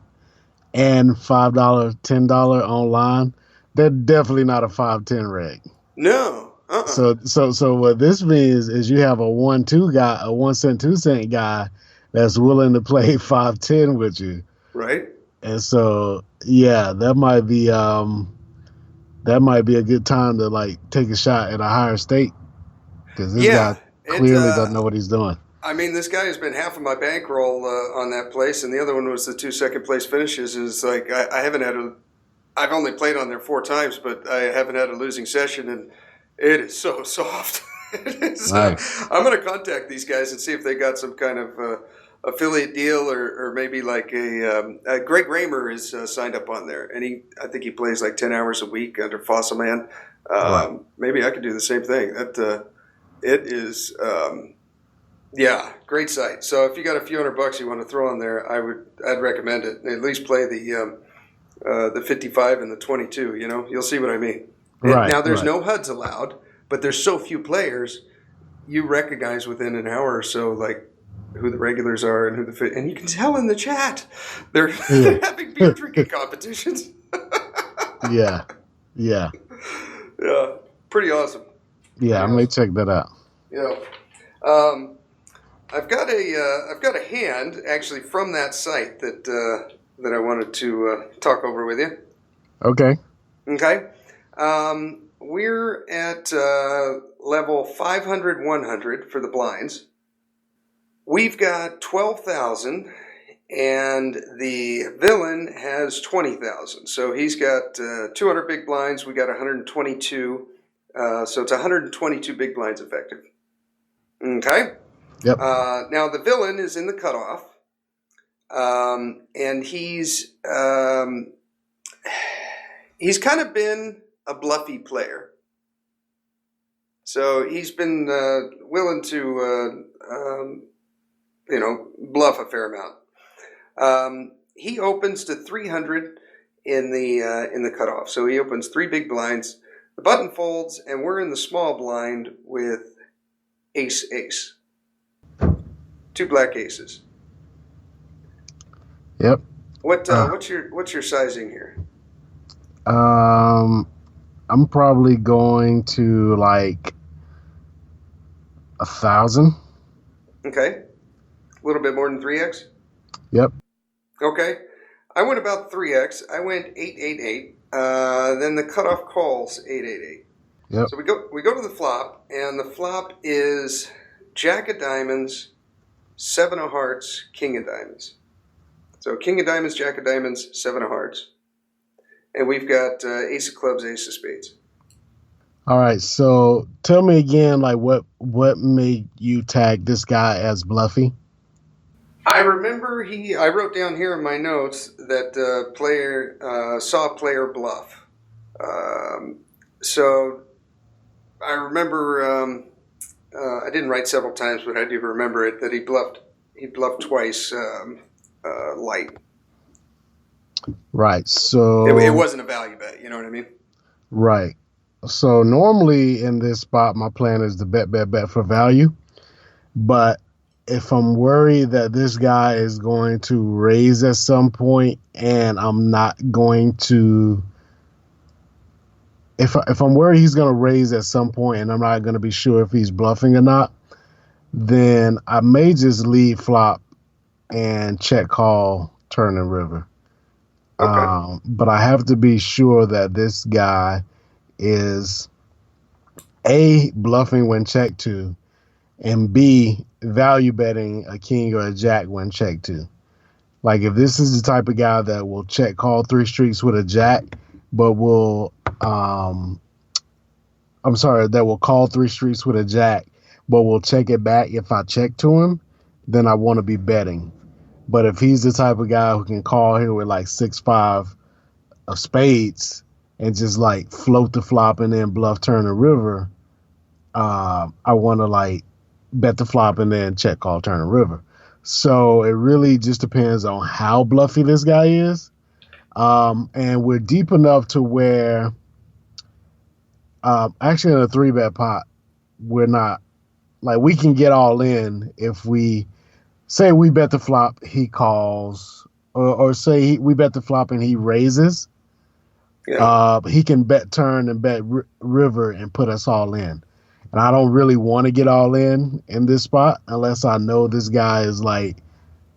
and $5, $10 online, they're definitely not a 510 reg. No. So what this means is you have a 1-2 guy, a 1 cent, 2 cent guy that's willing to play 510 with you. Right. And so, yeah, that might be a good time to like take a shot at a higher stake, because this guy clearly doesn't know what he's doing. I mean, this guy has been half of my bankroll on that place, and the other one was the 2 second place finishes. And it's like I've only played on there 4 times, but I haven't had a losing session, and it is so soft. Nice. I'm going to contact these guys and see if they got some kind of affiliate deal, or maybe like a Greg Raymer is signed up on there, and I think he plays like 10 hours a week under Fossilman. Right. Maybe I could do the same thing. That it is, yeah, great site. So if you got a few $100 you want to throw on there, I'd recommend it. At least play the 55 and the 22. You know, you'll see what I mean. Right. Now there's no HUDs allowed, but there's so few players, you recognize within an hour or so, like, who the regulars are and and you can tell in the chat they're having beer drinking competitions. Yeah, pretty awesome. Yeah, I may check that out. Yeah, I've got a hand actually from that site that I wanted to talk over with you. Okay. We're at level 500, 100 for the blinds. We've got 12,000, and the villain has 20,000. So he's got 200 big blinds. We got 122. So it's 122 big blinds effective. Okay. Yep. Now the villain is in the cutoff, and he's kind of been a bluffy player. So he's been willing to bluff a fair amount. He opens to 300 in the cutoff. So he opens 3 big blinds. The button folds, and we're in the small blind with ace. 2 black aces. Yep. What's your sizing here? I'm probably going to like 1,000. Okay. A little bit more than 3x? Yep. Okay. I went about 3x. I went 888. Then the cutoff calls 888. Yep. So we go to the flop, and the flop is Jack of Diamonds, 7 of Hearts, King of Diamonds. So King of Diamonds, Jack of Diamonds, 7 of Hearts. And we've got Ace of Clubs, Ace of Spades. All right. So tell me again, like what made you tag this guy as bluffy? I remember I wrote down here in my notes that player saw player bluff. So I remember, I didn't write several times, but I do remember it, that he bluffed twice light. Right. So It wasn't a value bet, you know what I mean? right. So normally in this spot, my plan is to bet for value. But if I'm worried that this guy is going to raise at some point and I'm not going to, if I'm worried he's going to raise at some point and I'm not going to be sure if he's bluffing or not, then I may just lead flop and check call turn and river. Okay. But I have to be sure that this guy is A, bluffing when check to, and B, value betting a king or a jack when check to. Like if this is the type of guy that will check call 3 streets with a jack, but will that will call 3 streets with a jack, but will check it back if I check to him, then I want to be betting. But if he's the type of guy who can call here with like 6-5 of spades and just like float the flop and then bluff turn the river, I want to like bet the flop and then check call turn the river. So it really just depends on how bluffy this guy is. And we're deep enough to where actually in a 3-bet pot, we're not like we can get all in if we say we bet the flop, he calls, or say we bet the flop and he raises. Yeah. He can bet turn and bet river and put us all in. And I don't really want to get all in this spot unless I know this guy is like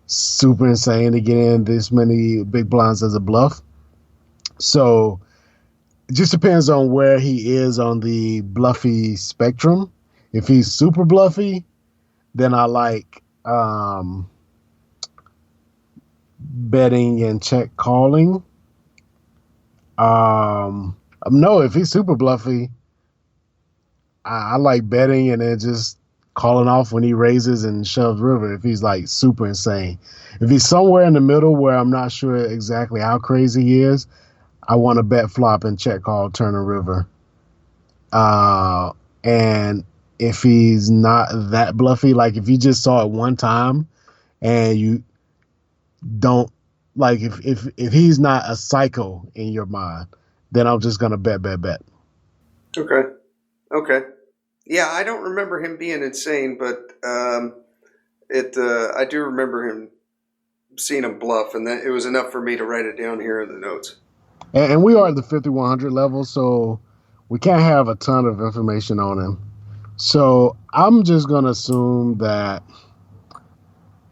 super insane to get in this many big blinds as a bluff. So it just depends on where he is on the bluffy spectrum. If he's super bluffy, then I like betting and check calling. No, if he's super bluffy, I like betting and then just calling off when he raises and shoves river if he's like super insane. If he's somewhere in the middle where I'm not sure exactly how crazy he is, I want to bet flop and check call turn a river. And if he's not that bluffy, like if you just saw it one time and you don't like if he's not a psycho in your mind, then I'm just gonna bet. Okay. Yeah, I don't remember him being insane, but I do remember him seeing him bluff, and that it was enough for me to write it down here in the notes. And we are at the 5100 level, so we can't have a ton of information on him. So I'm just gonna assume that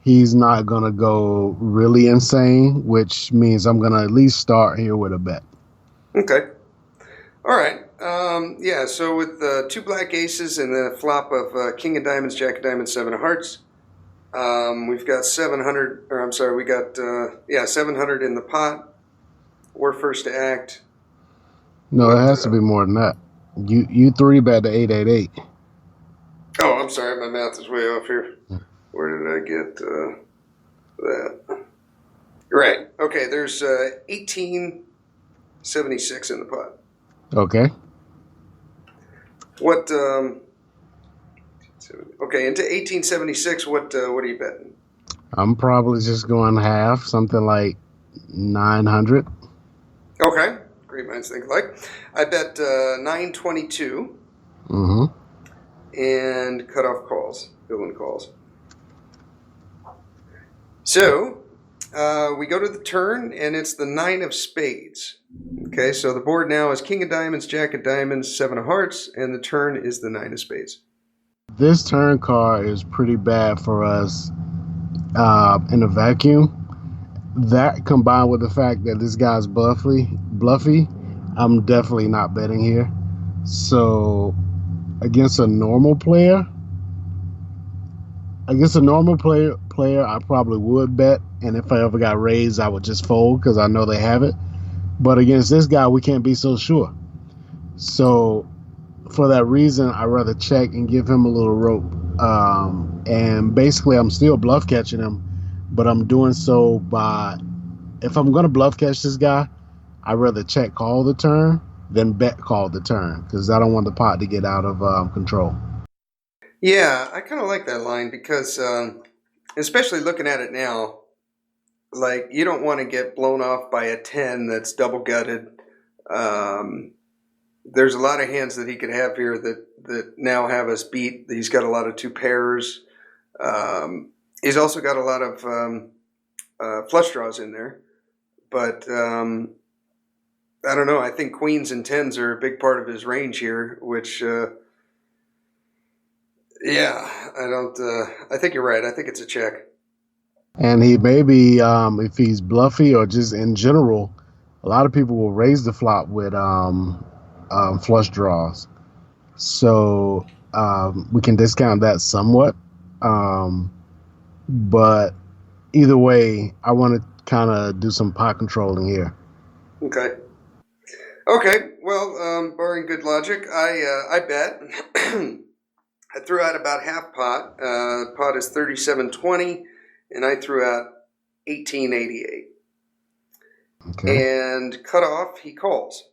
he's not gonna go really insane, which means I'm gonna at least start here with a bet. Okay. All right. Yeah, so with 2 black aces and the flop of king of diamonds, jack of diamonds, 7 of hearts, we've got 700, or I'm sorry, we got, 700 in the pot. We're first to act. No, it has to be more than that. You 3-bet to 888. Oh, I'm sorry, my math is way off here. Where did I get that? Right. Okay, there's 1876 in the pot. Okay. What? Okay, into 1876. What are you betting? I'm probably just going half, something like 900. Okay, great minds think alike. I bet 922. Mm-hmm. And cut off calls, fill-in calls. So we go to the turn, and it's the 9 of spades. Okay, so the board now is king of diamonds, jack of diamonds, 7 of hearts, and the turn is the 9 of spades. This turn card is pretty bad for us in a vacuum. That combined with the fact that this guy's bluffy, I'm definitely not betting here. So against a normal player, I probably would bet, and if I ever got raised, I would just fold because I know they have it. But against this guy, we can't be so sure. So for that reason, I'd rather check and give him a little rope. And basically, I'm still bluff catching him, but I'm doing so by, if I'm going to bluff catch this guy, I'd rather check call the turn than bet call the turn, because I don't want the pot to get out of control. Yeah, I kind of like that line because, especially looking at it now, like you don't want to get blown off by a 10 that's double gutted. There's a lot of hands that he could have here that now have us beat. He's got a lot of two pairs. He's also got a lot of flush draws in there. But I don't know. I think queens and tens are a big part of his range here, which, yeah, I think you're right. I think it's a check. And he maybe, if he's bluffy or just in general, a lot of people will raise the flop with flush draws. So we can discount that somewhat. But either way, I want to kind of do some pot controlling here. Okay. Okay. Well, barring good logic, I bet. I threw out about half pot. Pot is 37.20, and I threw out 18.88. Okay. And cut off, he calls.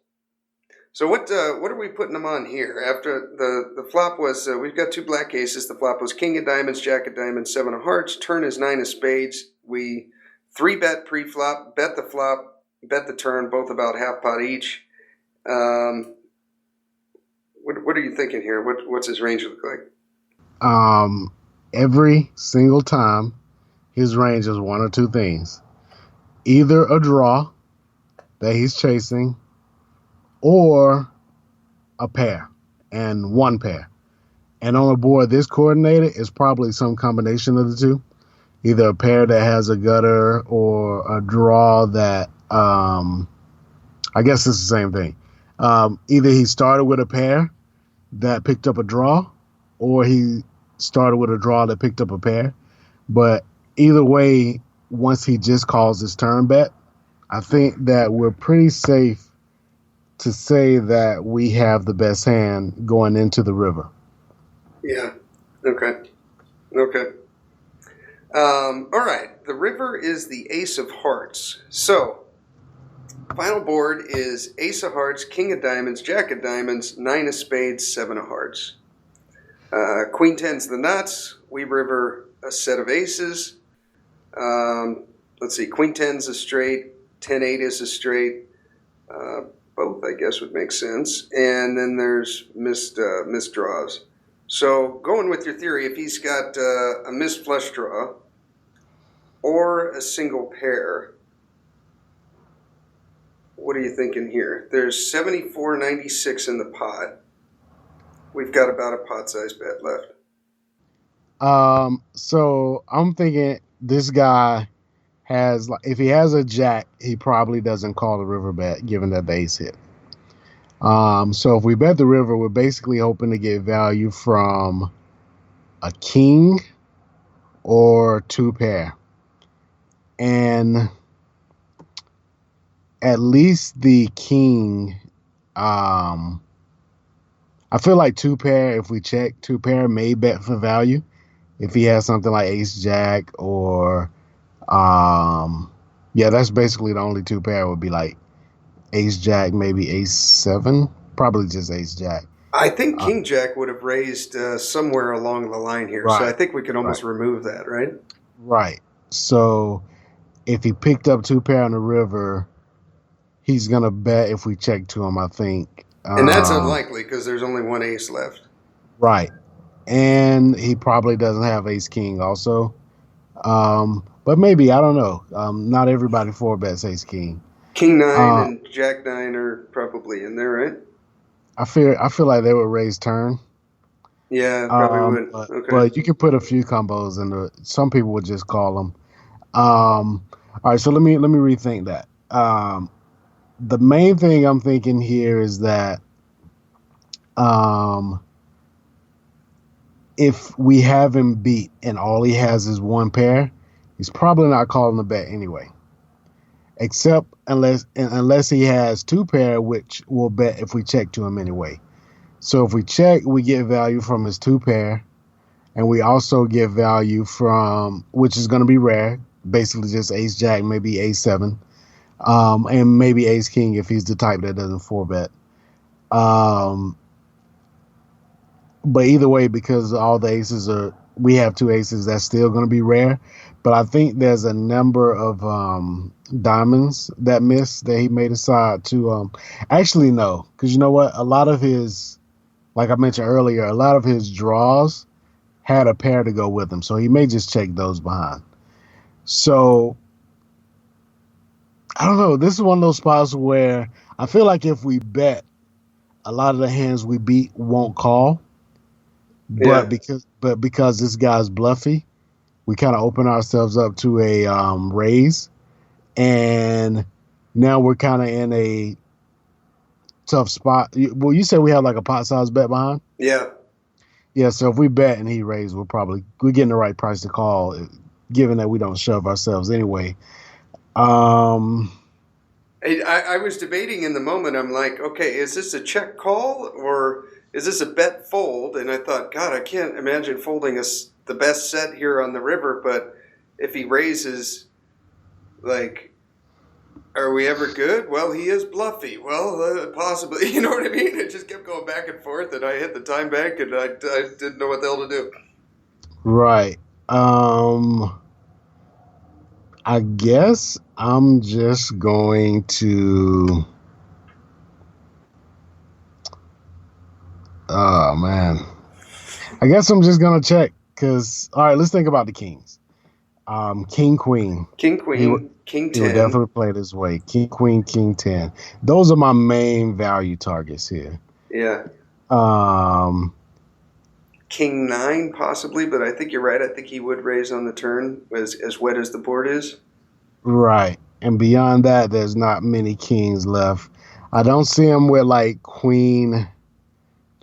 So what are we putting him on here? After the flop was, we've got two black aces. The flop was king of diamonds, jack of diamonds, seven of hearts. Turn is nine of spades. We 3-bet pre-flop, bet the flop, bet the turn, both about half pot each. What are you thinking here? What's his range look like? Every single time, his range is one or two things: either a draw that he's chasing, or a pair and one pair. And on a board this coordinated, it's probably some combination of the two. Either a pair that has a gutter or a draw that, I guess it's the same thing. Either he started with a pair that picked up a draw, or he started with a draw that picked up a pair. But either way, once he just calls his turn bet, I think that we're pretty safe to say that we have the best hand going into the river. Yeah. Okay. All right. The river is the ace of hearts. So, final board is ace of hearts, king of diamonds, jack of diamonds, nine of spades, seven of hearts. Queen ten's the nuts. We river a set of aces. Let's see. Queen ten's a straight. 10-8 is a straight. Both, I guess, would make sense. And then there's missed draws. So going with your theory, if he's got a missed flush draw or a single pair, what are you thinking here? There's 74.96 in the pot. We've got about a pot-sized bet left. So I'm thinking this guy has, like, if he has a jack, he probably doesn't call the river bet, given that the ace hit. So if we bet the river, we're basically hoping to get value from a king or two pair. And at least the king, I feel like two pair, if we check, two pair may bet for value. If he has something like ace jack or, yeah, that's basically the only two pair would be like ace jack, maybe ace seven, probably just ace jack. I think king jack would have raised somewhere along the line here. Right, so I think we could almost remove that, right? Right. So if he picked up two pair on the river, he's going to bet if we check to him, I think. And that's unlikely because there's only one ace left. Right. And he probably doesn't have ace king also. But maybe, I don't know. Not everybody four bets ace king. King nine and jack nine are probably in there, right? I feel like they would raise turn. Yeah, probably would. But you can put a few combos in the. Some people would just call them. All right, so let me rethink that. The main thing I'm thinking here is that if we have him beat and all he has is one pair, he's probably not calling the bet anyway. Except unless he has two pair, which we'll bet if we check to him anyway. So if we check, we get value from his two pair, and we also get value from, which is going to be rare, basically just ace jack, maybe ace seven, and maybe ace king if he's the type that doesn't four bet. But either way, because all the aces we have two aces, that's still going to be rare. But I think there's a number of diamonds that miss that he may decide to actually no, because you know what? A lot of his, like I mentioned earlier, a lot of his draws had a pair to go with them, so he may just check those behind. So I don't know. This is one of those spots where I feel like if we bet, a lot of the hands we beat won't call. Yeah. But because this guy's bluffy, we kind of open ourselves up to a raise, and now we're kind of in a tough spot. Well, you said we have like a pot size bet behind. Yeah. Yeah. So if we bet and he raises, we're getting the right price to call, given that we don't shove ourselves anyway. I was debating in the moment. I'm like, okay, is this a check call or is this a bet fold? And I thought, God, I can't imagine folding the best set here on the river. But if he raises, like, are we ever good? Well, he is bluffy. Well, possibly. You know what I mean? It just kept going back and forth, and I hit the time bank, and I didn't know what the hell to do. Right. I guess I'm just going to. Oh man. I guess I'm just gonna check because all right, let's think about the kings. King Queen. King Queen, King 10. He would definitely play this way. King Queen, King 10. Those are my main value targets here. Yeah. King 9 possibly, but I think you're right. I think he would raise on the turn as wet as the board is. Right. And beyond that, there's not many kings left. I don't see him with like Queen.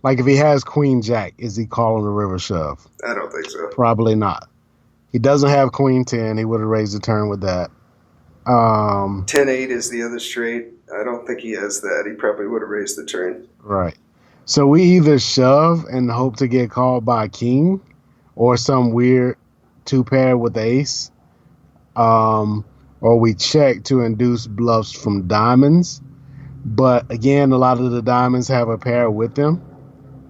Like if he has Queen Jack, is he calling the river shove? I don't think so. Probably not. He doesn't have Queen 10. He would have raised the turn with that. 10-8 is the other straight. I don't think he has that. He probably would have raised the turn. Right. So we either shove and hope to get called by a king or some weird two pair with the ace. Or we check to induce bluffs from diamonds. But again, a lot of the diamonds have a pair with them.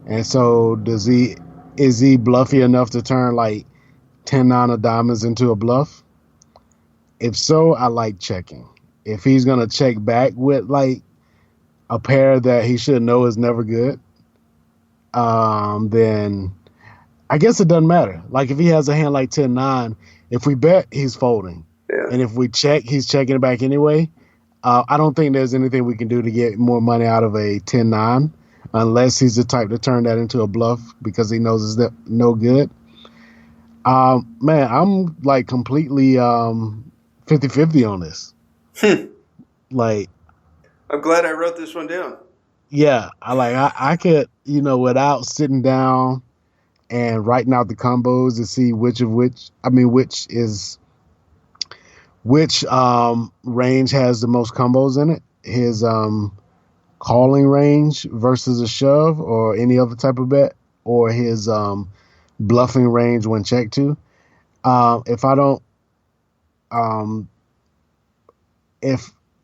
And so is he bluffy enough to turn like 10-9 of diamonds into a bluff? If so, I like checking. If he's going to check back with like a pair that he should know is never good, then I guess it doesn't matter. Like if he has a hand like 10-9, if we bet, he's folding. Yeah. And if we check, he's checking it back anyway. I don't think there's anything we can do to get more money out of a 10-9 unless he's the type to turn that into a bluff because he knows it's no good. Man, I'm like completely 50-50 on this. Like, I'm glad I wrote this one down. Yeah, I could, without sitting down and writing out the combos to see which range has the most combos in it. His calling range versus a shove or any other type of bet, or his bluffing range when checked to. If I don't,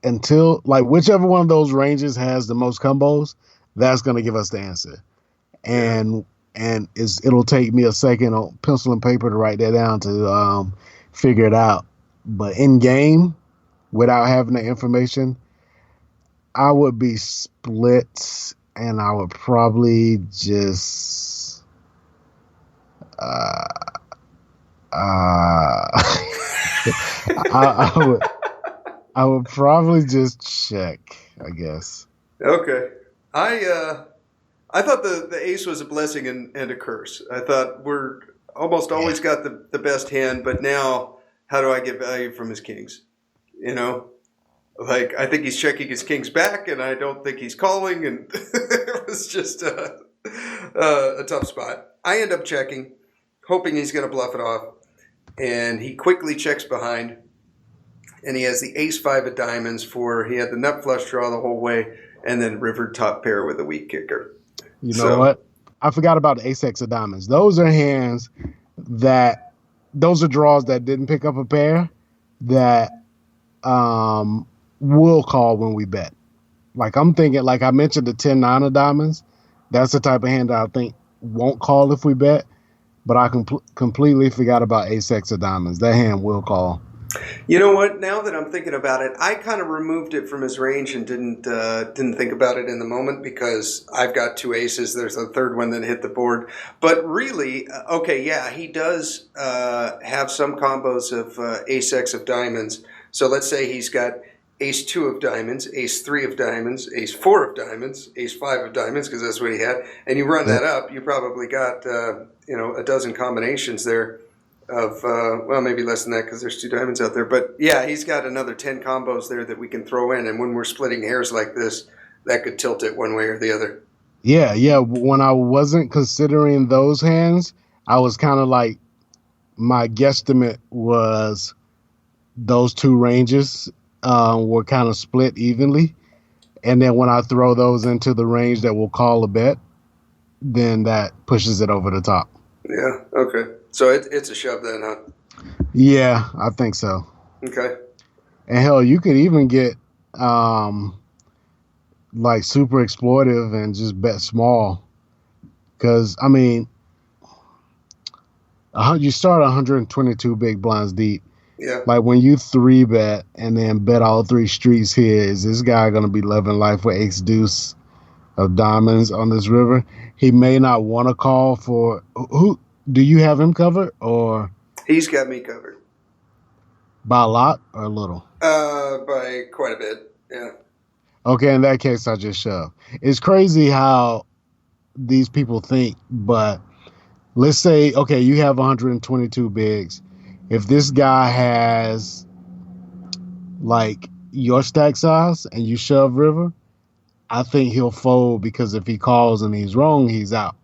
until like whichever one of those ranges has the most combos, that's going to give us the answer. And it'll take me a second on pencil and paper to write that down to figure it out. But in game, without having the information, I would be split, and I would probably just I would probably just check, I guess. Okay. I thought the ace was a blessing and a curse. I thought we're almost always got the best hand, but now how do I get value from his kings? Like I think he's checking his kings back, and I don't think he's calling, and it was just a tough spot. I end up checking, hoping he's going to bluff it off, and he quickly checks behind. And he has the ace-5 of diamonds he had the nut flush draw the whole way, and then river top pair with a weak kicker. You know what? I forgot about the ace-X of diamonds. Those are draws that didn't pick up a pair, that will call when we bet. Like I'm thinking, like I mentioned, the 10-9 of diamonds. That's the type of hand that I think won't call if we bet. But I completely forgot about ace-x of diamonds. That hand will call. You know what? Now that I'm thinking about it, I kind of removed it from his range and didn't think about it in the moment because I've got two aces. There's a third one that hit the board. But really, okay, yeah, he does have some combos of ace-x of diamonds. So let's say he's got ace-2 of diamonds, ace-3 of diamonds, ace-4 of diamonds, ace-5 of diamonds, because that's what he had. And you run that up, you probably got a dozen combinations there. Of well, maybe less than that because there's two diamonds out there, but yeah, he's got another 10 combos there that we can throw in, and when we're splitting hairs like this, that could tilt it one way or the other. Yeah. When I wasn't considering those hands, I was kind of like, my guesstimate was those two ranges were kind of split evenly, and then when I throw those into the range that will call a bet, then that pushes it over the top. Yeah. Okay. So it's a shove then, huh? Yeah, I think so. Okay. And hell, you could even get like super exploitive and just bet small. Because, I mean, you start 122 big blinds deep. Yeah. Like when you 3-bet and then bet all 3 streets here, is this guy going to be loving life with ace deuce of diamonds on this river? He may not want to call for who. Do you have him covered, or he's got me covered by a lot or a little? By quite a bit. Yeah. Okay, in that case, I just shove. It's crazy how these people think, but let's say, okay, you have 122 bigs. If this guy has like your stack size and you shove river, I think he'll fold because if he calls and he's wrong, he's out.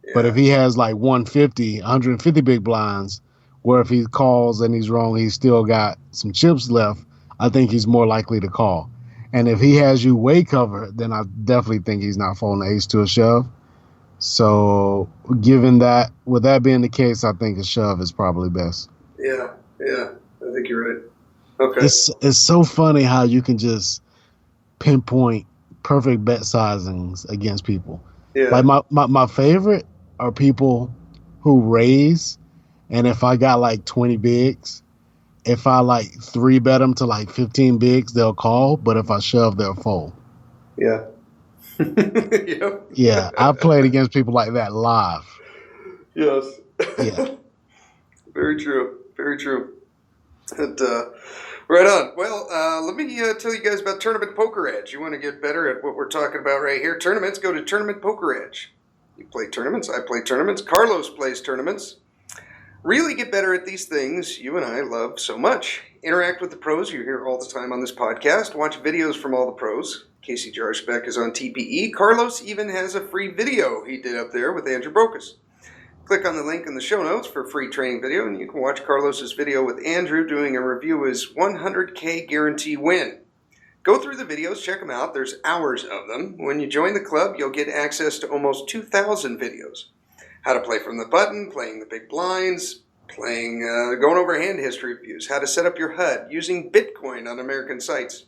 Yeah. But if he has like 150 big blinds, where if he calls and he's wrong, he's still got some chips left, I think he's more likely to call. And if he has you way covered, then I definitely think he's not folding ace to a shove. So given that, with that being the case, I think a shove is probably best. Yeah, I think you're right. Okay. It's so funny how you can just pinpoint perfect bet sizings against people. Yeah. Like my favorite are people who raise, and if I got like 20 bigs, if I like 3-bet them to like 15 bigs, they'll call, but if I shove, they'll fold. Yeah. Yep. Yeah, I've played against people like that live. Yes. Yeah. Very true. Very true. And, right on. Well, let me tell you guys about Tournament Poker Edge. You want to get better at what we're talking about right here. Tournaments, go to Tournament Poker Edge. You play tournaments, I play tournaments, Carlos plays tournaments. Really get better at these things you and I love so much. Interact with the pros you hear all the time on this podcast. Watch videos from all the pros. Casey Jarspec is on TPE. Carlos even has a free video he did up there with Andrew Brokus. Click on the link in the show notes for a free training video, and you can watch Carlos's video with Andrew doing a review of his 100K guarantee win. Go through the videos, check them out. There's hours of them. When you join the club, you'll get access to almost 2,000 videos. How to play from the button, playing the big blinds, going over hand history reviews, how to set up your HUD using Bitcoin on American sites.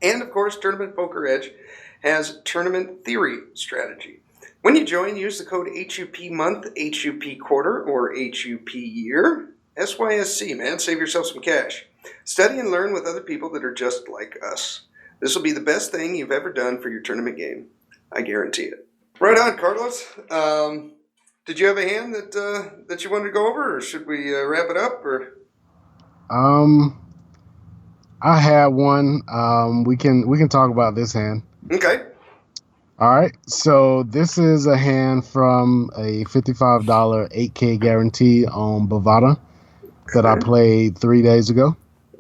And, of course, Tournament Poker Edge has Tournament Theory Strategy. When you join, use the code HUP month, HUP quarter, or HUP year. SYSC, man. Save yourself some cash. Study and learn with other people that are just like us. This will be the best thing you've ever done for your tournament game. I guarantee it. Right on, Carlos. Did you have a hand that you wanted to go over, or should we wrap it up? Or I had one. We can talk about this hand. Okay. All right. So this is a hand from a $55 8K guarantee on Bovada that I played 3 days ago.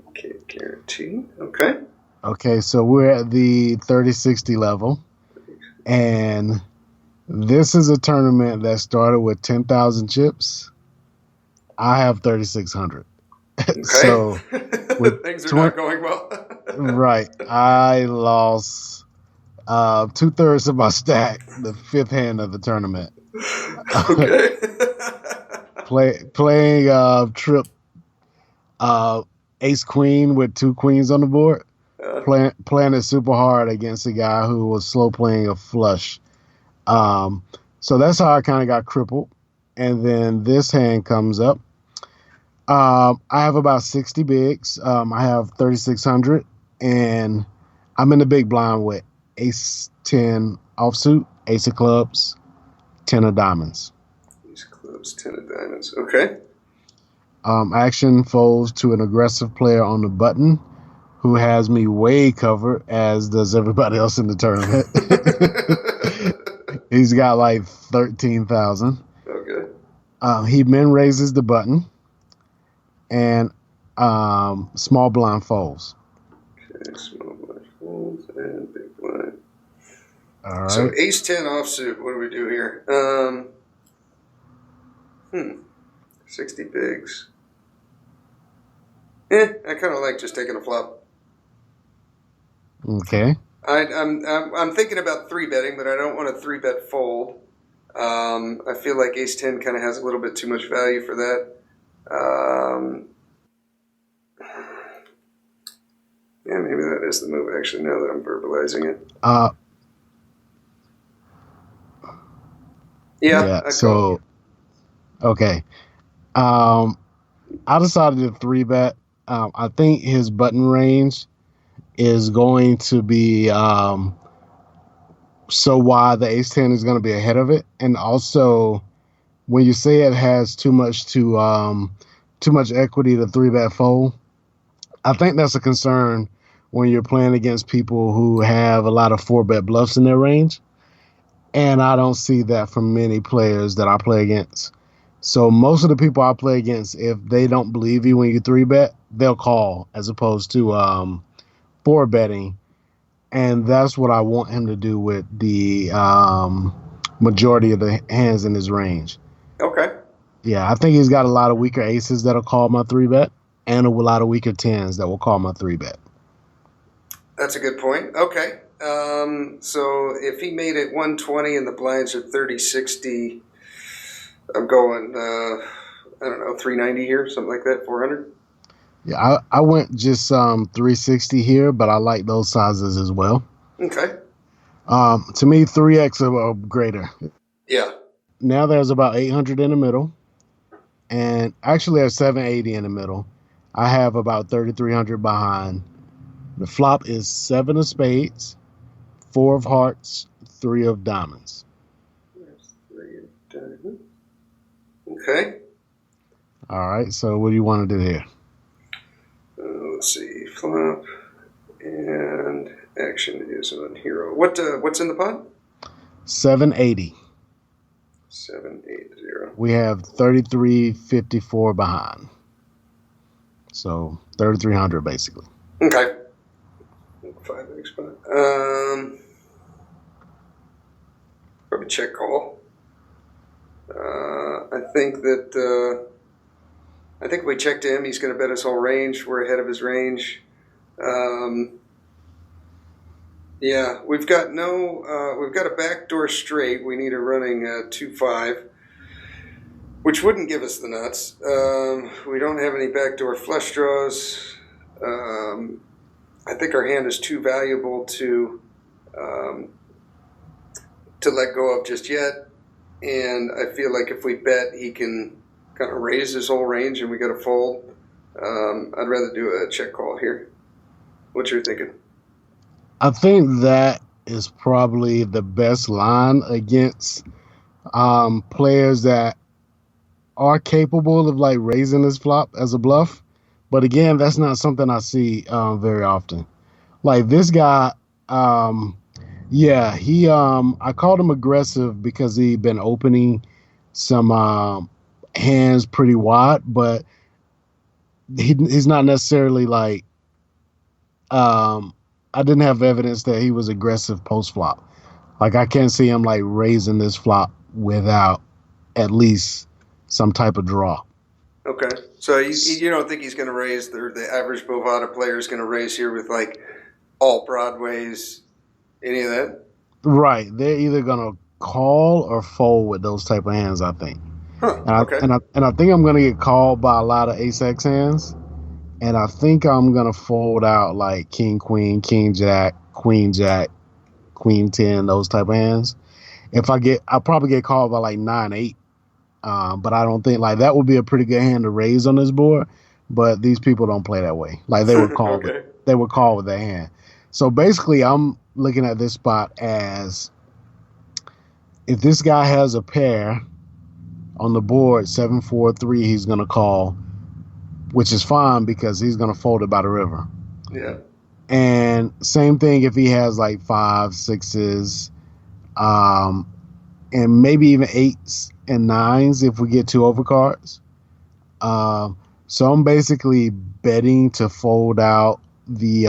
Okay, guarantee. Okay. Okay, so we're at the 3060 level, and this is a tournament that started with 10,000 chips. I have 3,600. Okay. So things are not going well. Right. I lost 2/3 of my stack the fifth hand of the tournament. Okay. Playing trip ace queen with 2 queens on the board, Uh, playing it super hard against a guy who was slow playing a flush. So that's how I kind of got crippled. And then this hand comes up. I have about 60 bigs. I have 3,600, and I'm in the big blind with ace 10 offsuit, ace of clubs, 10 of diamonds. Ace clubs, 10 of diamonds. Okay. Action folds to an aggressive player on the button who has me way covered, as does everybody else in the tournament. He's got like 13,000. Okay. He min raises the button, and small blind folds. Okay, small blind folds and big blind. All right. So ace 10 offsuit, what do we do here? 60 bigs. I kind of like just taking a flop. Okay. I'm thinking about 3-betting, but I don't want a 3-bet fold. I feel like ace 10 kind of has a little bit too much value for that. Yeah, maybe that is the move, actually, now that I'm verbalizing it. Yeah. So, okay. I decided to 3-bet. I think his button range is going to be so wide the ace 10 is going to be ahead of it. And also, when you say it has too much equity to 3-bet fold, I think that's a concern when you're playing against people who have a lot of 4-bet bluffs in their range. And I don't see that from many players that I play against. So most of the people I play against, if they don't believe you when you 3-bet, they'll call, as opposed to 4-betting. And that's what I want him to do with the majority of the hands in his range. Okay. Yeah, I think he's got a lot of weaker aces that'll call my 3-bet, and a lot of weaker 10s that will call my 3-bet. That's a good point. Okay. So if he made it 120 and the blinds are 30-60, I'm going, I don't know, 390 here, something like that, 400? Yeah, I went just 360 here, but I like those sizes as well. Okay. To me, 3x or greater. Yeah. Now there's about 800 in the middle, and actually there's 780 in the middle. I have about 3,300 behind. The flop is 7 of spades, 4 of hearts, 3 of diamonds. There's 3 of diamonds. Okay. All right, so what do you want to do here? Let's see, flop, and action is on hero. What's in the pot? 780. 780. We have 3,354 behind. So 3,300 basically. Okay. 5x spot. Probably check call. I think if we checked him, he's going to bet his whole range. We're ahead of his range. Yeah, we've got a backdoor straight. We need a running 2-5, which wouldn't give us the nuts. We don't have any backdoor flush draws. I think our hand is too valuable to let go of just yet. And I feel like if we bet, he can kind of raise his whole range and we got to fold. I'd rather do a check call here. What you're thinking? I think that is probably the best line against players that are capable of like raising this flop as a bluff. But again, that's not something I see very often. Like this guy, I called him aggressive because he'd been opening some hands pretty wide, but he's not necessarily like, I didn't have evidence that he was aggressive post flop. Like I can't see him like raising this flop without at least some type of draw. Okay, so you don't think he's going to raise, the average Bovada player is going to raise here with like all broadways, any of that? Right, they're either going to call or fold with those type of hands, I think. Huh. And I think I'm going to get called by a lot of ace-x hands, and I think I'm gonna fold out like king queen, king jack, queen 10, those type of hands. I'll probably get called by like 9-8. But I don't think like that would be a pretty good hand to raise on this board. But these people don't play that way. Like they would call Okay. they would call with their hand. So basically, I'm looking at this spot as if this guy has a pair on the board 7-4-3, he's gonna call, which is fine because he's gonna fold it by the river. Yeah. And same thing if he has like 5, 6s, and maybe even 8s and 9s if we get 2 overcards. So I'm basically betting to fold out the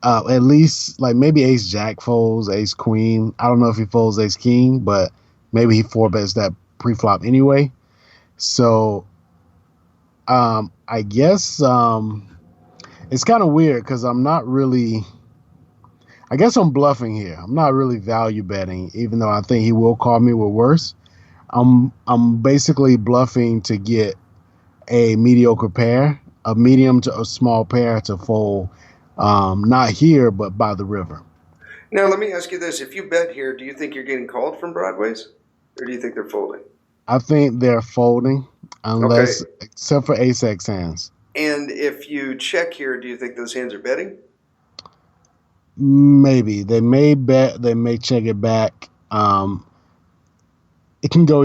at least like maybe ace jack folds, ace queen. I don't know if he folds ace king, but maybe he 4-bets that pre-flop anyway. So I guess it's kind of weird because I'm not really, I guess I'm bluffing here. I'm not really value betting, even though I think he will call me with worse. I'm basically bluffing to get a mediocre pair, a medium to a small pair to fold, not here, but by the river. Now, let me ask you this. If you bet here, do you think you're getting called from broadways? Or do you think they're folding? I think they're folding, unless, Okay. except for ace-x hands. And if you check here, do you think those hands are betting? Maybe. They may bet, they may check it back. It can go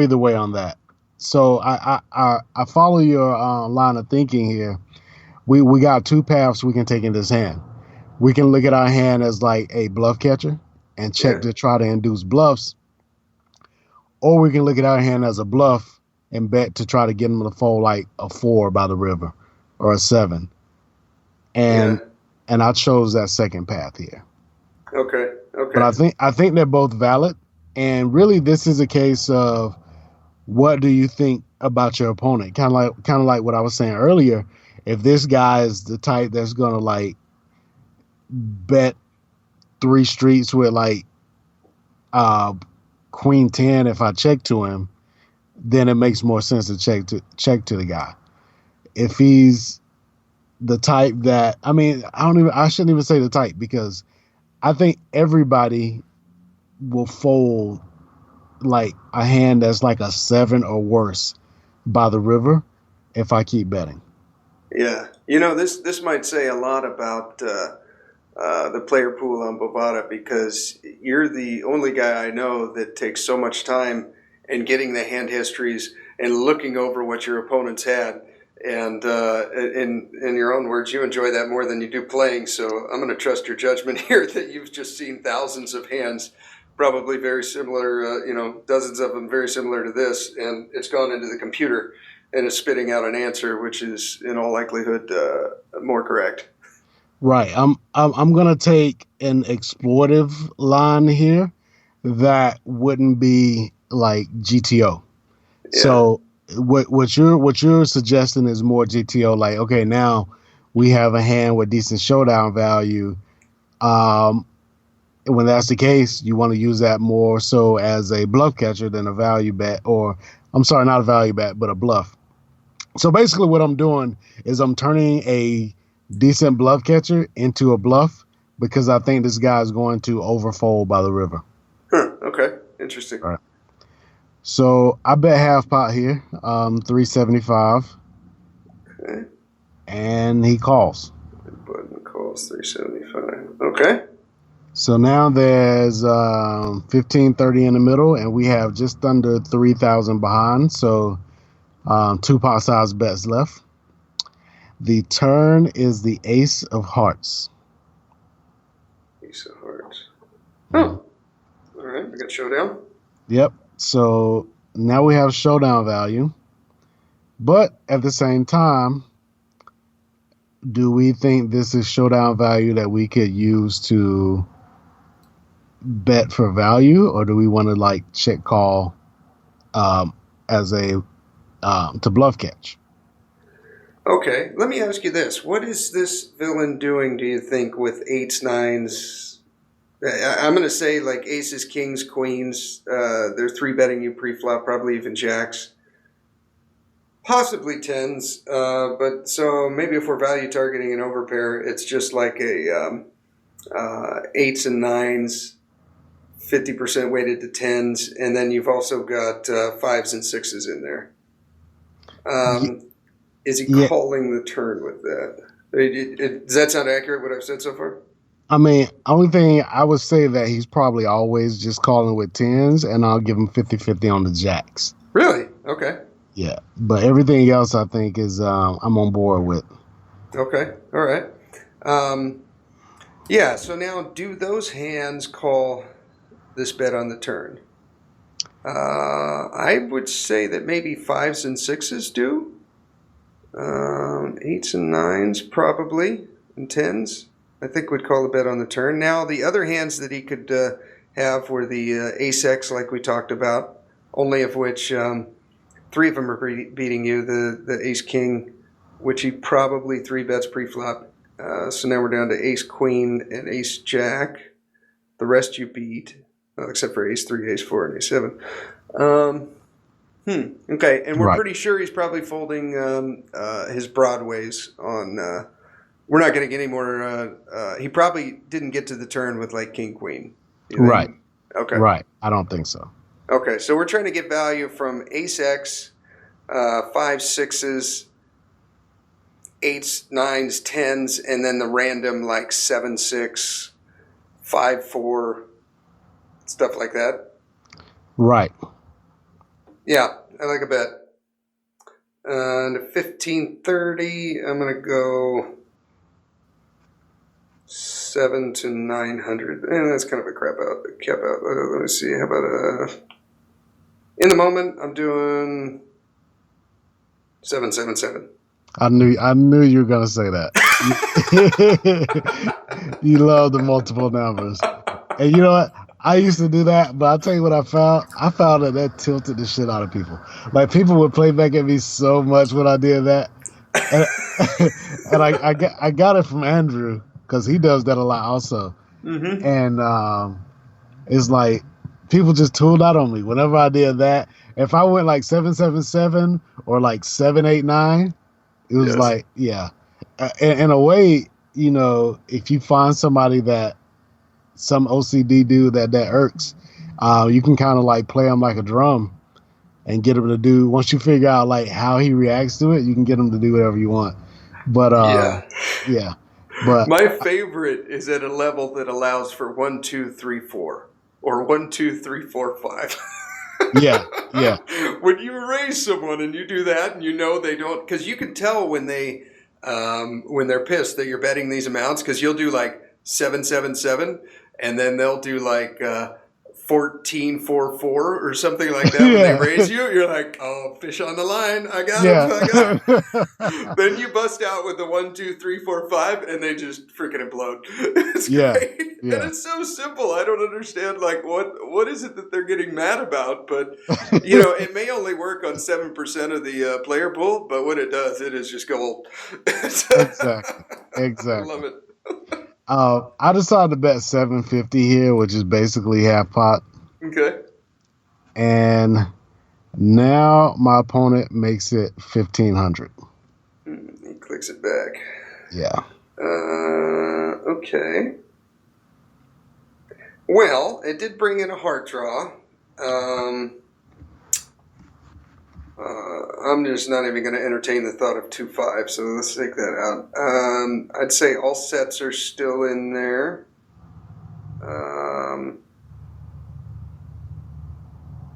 either way on that. So I follow your line of thinking here. We got 2 paths we can take in this hand. We can look at our hand as like a bluff catcher and check Yeah. to try to induce bluffs, or we can look at our hand as a bluff and bet to try to get them to fold like a 4 by the river or a 7. And Yeah. and I chose that second path here. Okay. But I think they're both valid. And really, this is a case of what do you think about your opponent? Kind of like what I was saying earlier. If this guy is the type that's gonna like bet 3 streets with like queen 10, if I check to him, then it makes more sense to check to the guy. If he's the type that, I shouldn't even say the type, because I think everybody will fold like a hand that's like a 7 or worse by the river if I keep betting. Yeah. This might say a lot about the player pool on Bovada, because you're the only guy I know that takes so much time in getting the hand histories and looking over what your opponents had. And in your own words, you enjoy that more than you do playing. So I'm going to trust your judgment here that you've just seen thousands of hands, probably very similar, dozens of them very similar to this, and it's gone into the computer and is spitting out an answer which is in all likelihood more correct. Right. I'm gonna take an exploitive line here that wouldn't be like GTO. Yeah. So what you're suggesting is more GTO. Like, okay, now we have a hand with decent showdown value. When that's the case, you want to use that more so as a bluff catcher than a value bet, or I'm sorry, not a value bet, but a bluff. So basically what I'm doing is I'm turning a decent bluff catcher into a bluff because I think this guy is going to overfold by the river. Huh. Okay. Interesting. All right. So I bet half pot here, 375. Okay. And he calls. Button calls 375. Okay. So now there's 1530 in the middle, and we have just under 3,000 behind. So 2 pot size bets left. The turn is the ace of hearts. Ace of hearts. Oh. All right. We got showdown. Yep. So now we have showdown value. But at the same time, do we think this is showdown value that we could use to bet for value, or do we want to like check call as a to bluff catch? Okay, let me ask you this. What is this villain doing, do you think, with 8s, 9s? I'm going to say like aces, kings, queens. They're 3-betting you pre-flop, probably even jacks. Possibly tens, but so maybe if we're value targeting an overpair, it's just like a eights and nines, 50% weighted to tens, and then you've also got fives and sixes in there. Is he calling the turn with that? Does that sound accurate, what I've said so far? I mean, only thing I would say that he's probably always just calling with tens, and I'll give him 50-50 on the jacks. Really? Okay. Yeah, but everything else I think is I'm on board with. Okay, all right. Yeah, so now do those hands call this bet on the turn? I would say that maybe fives and sixes do. Eights and nines probably, and tens I think would call the bet on the turn. Now the other hands that he could have were the ace-x like we talked about, only of which three of them are beating you. The ace-king, which he probably three bets pre-flop. So now we're down to ace-queen and ace-jack. The rest you beat, except for ace-3, ace-4, and ace-7. Okay, and we're pretty sure he's probably folding his broadways on... we're not going to get any more... he probably didn't get to the turn with like king-queen. Right. Okay. Right. I don't think so. Okay, so we're trying to get value from ace-x, five, sixes, eights, nines, tens, and then the random like 7-6, 5-4, stuff like that. Right. Yeah, I like a bet. And 1530, I'm going to go 7 to 900. And that's kind of a cap out. Let me see. How about in the moment, I'm doing 777. I knew you were gonna say that. You love the multiple numbers, and you know what? I used to do that, but I'll tell you what I found. I found that tilted the shit out of people. Like people would play back at me so much when I did that, and I got it from Andrew because he does that a lot also, and it's like people just tooled out on me whenever I did that. If I went like 777 or like 789. It was like, in a way, you know, if you find somebody that some OCD dude that irks, you can kind of like play him like a drum and get him to do, once you figure out like how he reacts to it, you can get him to do whatever you want. But, but my favorite is at a level that allows for 1, 2, 3, 4 or 1, 2, 3, 4, 5. Yeah. When you raise someone and you do that, and you know they don't, because you can tell when they're pissed that you're betting these amounts, because you'll do like 777, and then they'll do like 1444 or something like that. When they raise you, you're like, oh, fish on the line, I got him. Then you bust out with the 1, 2, 3, 4, 5, and they just freaking implode. It's great. And it's so simple. I don't understand like what is it that they're getting mad about, but you know, it may only work on 7% of the player pool, but when it does, it is just gold. Exactly. I love it. I decided to bet 750 here, which is basically half pot. Okay. And now my opponent makes it 1500. He clicks it back. Yeah. Okay. Well, it did bring in a heart draw. I'm just not even going to entertain the thought of 2-5, so let's take that out. I'd say all sets are still in there.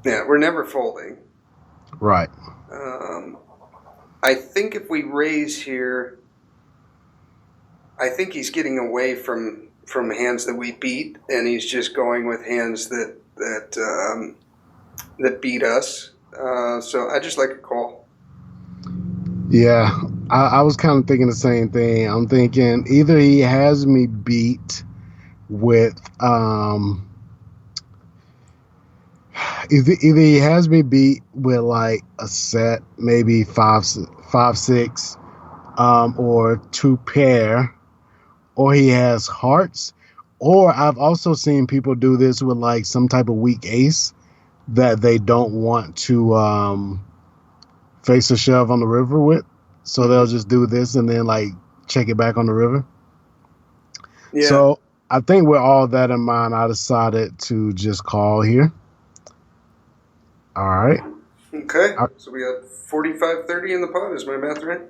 Yeah, we're never folding. Right. I think if we raise here, I think he's getting away from hands that we beat, and he's just going with hands that beat us. So I just like a call. Yeah, I was kind of thinking the same thing. I'm thinking either he has me beat with either he has me beat with like a set, maybe 5-6, or 2 pair, or he has hearts, or I've also seen people do this with like some type of weak ace that they don't want to face a shove on the river with. So they'll just do this and then like check it back on the river. Yeah. So I think with all that in mind, I decided to just call here. All right. Okay. So we got 45-30 in the pot. Is my math right?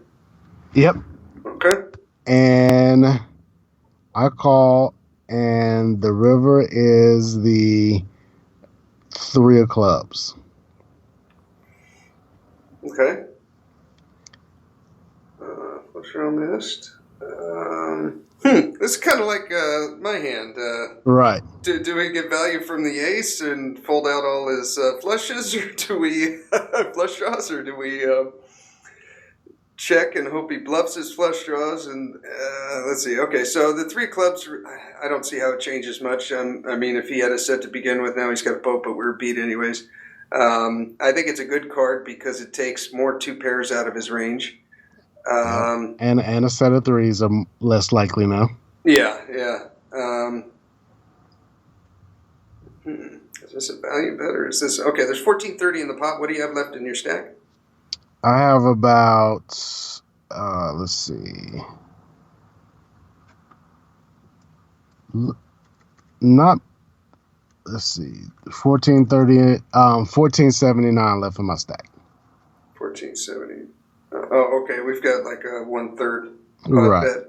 Yep. Okay. And I call, and the river is the 3 of clubs. Okay. Flush draw missed. This is kind of like my hand. Right. Do we get value from the ace and fold out all his flushes, or do we flush draws, or do we check and hope he bluffs his flush draws? And let's see. Okay, so the 3 clubs, I don't see how it changes much. I mean, if he had a set to begin with, now he's got a boat, but we're beat anyways. I think it's a good card because it takes more 2 pairs out of his range. And a set of 3s are less likely now. Yeah. Is this a value bet, or is this okay? There's 14-30 in the pot. What do you have left in your stack? I have about let's see, not let's see, 1430, 1479 left in my stack. 1470. Oh, okay. We've got like a 1/3 pot Right. bet.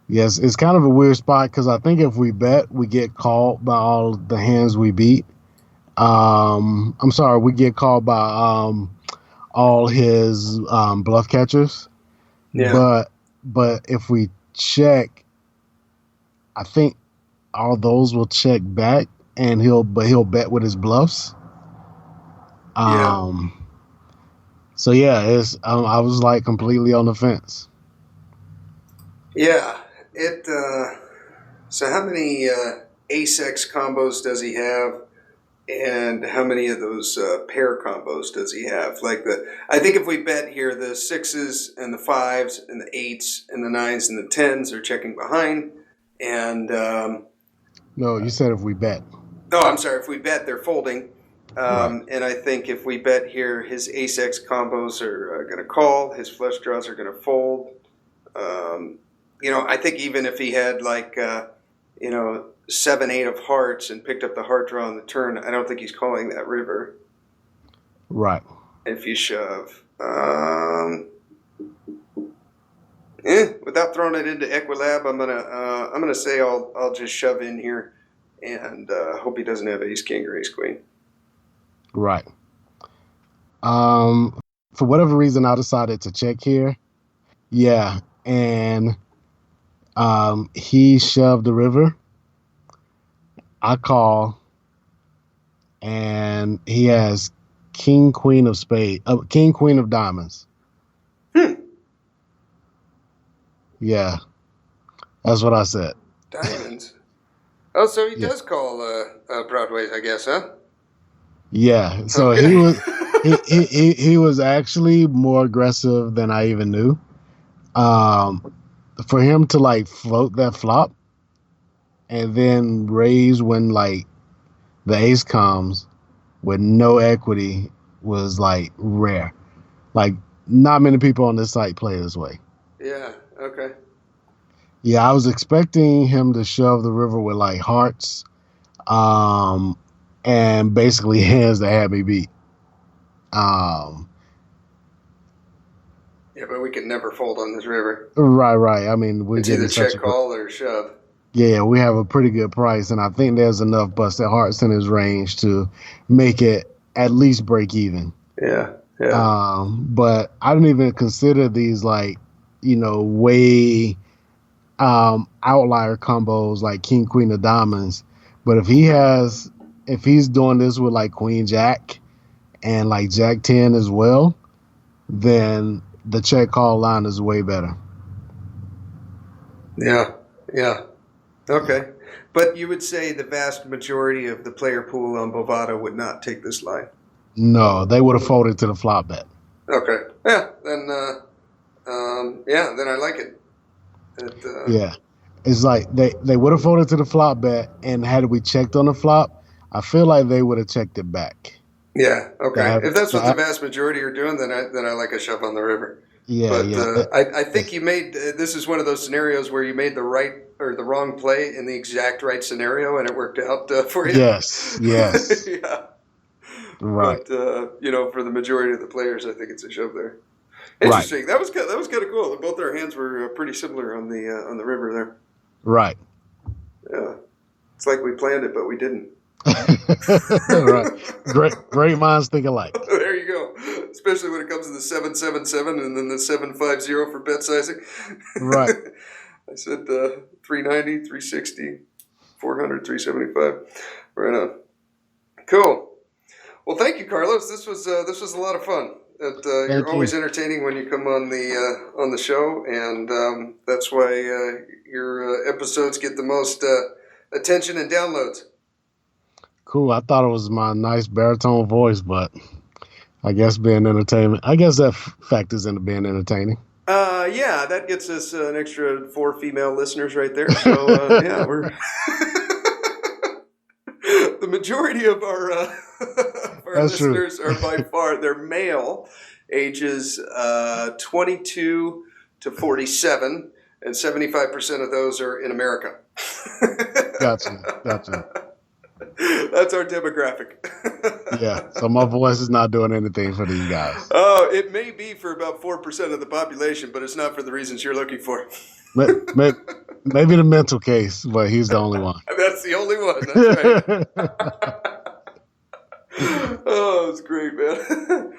Yes, it's kind of a weird spot because I think if we bet, we get called by all the hands we beat. I'm sorry, we get called by all his bluff catchers. Yeah. But if we check, I think all those will check back, and he'll bet with his bluffs. So yeah, it's I was like completely on the fence. Yeah. So how many ace-X combos does he have, and how many of those pair combos does he have? I think if we bet here, the 6s and the 5s and the 8s and the 9s and the 10s are checking behind, and No, you said if we bet. oh, I'm sorry. If we bet, they're folding. Right. And I think if we bet here, his ace-X combos are going to call, his flush draws are going to fold. I think even if he had 7-8 of hearts and picked up the heart draw on the turn, I don't think he's calling that river. Right. If you shove. Without throwing it into Equilab, I'm gonna say I'll just shove in here and hope he doesn't have ace king or ace queen. Right. For whatever reason, I decided to check here. Yeah, and he shoved the river. I call, and he has king queen of spades, king queen of diamonds. Yeah, that's what I said. Diamonds. Oh, so he does call broadways, I guess, huh? Yeah. So Okay. he was actually more aggressive than I even knew. For him to float that flop and then raise when the ace comes with no equity was rare. Not many people on this site play this way. Yeah. Okay. Yeah, I was expecting him to shove the river with hearts, and basically hands that had me beat. Yeah, but we could never fold on this river. Right. I mean, It's either check call or shove. Yeah, we have a pretty good price, and I think there's enough busted hearts in his range to make it at least break even. Yeah. But I didn't even consider these way outlier combos like king queen of diamonds. But if he's doing this with queen jack and jack 10 as well, then the check call line is way better. Yeah. Okay. But you would say the vast majority of the player pool on Bovada would not take this line? No, they would have folded to the flop bet. Okay. Yeah. Then I like it. Yeah. It's they would have folded to the flop bet, and had we checked on the flop, I feel like they would have checked it back. Yeah. Okay. If that's what the I- vast majority are doing, then I like a shove on the river. yeah, But yeah. I think you made this is one of those scenarios where you made the right or the wrong play in the exact right scenario, and it worked out for you. Yes, yes. Yeah. Right. But for the majority of the players, I think it's a shove there. Interesting. Right. That was kind of cool. Both our hands were pretty similar on the river there. Right. Yeah. It's like we planned it, but we didn't. Right. Great minds think alike. There you go. Especially when it comes to the 777 and then the 750 for bet sizing. Right. I said 390, 360, 400, 375. Right on. Cool. Well, thank you, Carlos. This was a lot of fun. You're always entertaining when you come on the show, and that's why your episodes get the most attention and downloads. Cool. I thought it was my nice baritone voice, but I guess being entertainment. I guess that factors into being entertaining. Yeah, that gets us an extra 4 female listeners right there. So yeah, we're the majority of our listeners are by far they're male, ages 22 to 47, and 75% of those are in America. Gotcha. That's our demographic. Yeah, so my voice is not doing anything for these guys. Oh, it may be for about 4% of the population, but it's not for the reasons you're looking for. Maybe the mental case, but he's the only one. That's the only one. That's right. Oh, it's great, man.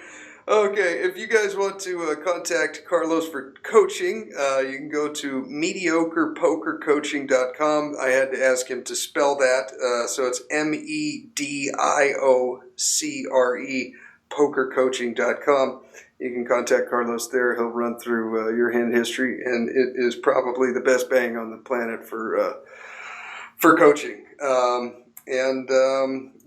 Okay, if you guys want to contact Carlos for coaching, you can go to mediocrepokercoaching.com. I had to ask him to spell that, so it's MEDIOCRE, pokercoaching.com. You can contact Carlos there. He'll run through your hand history, and it is probably the best bang on the planet for coaching.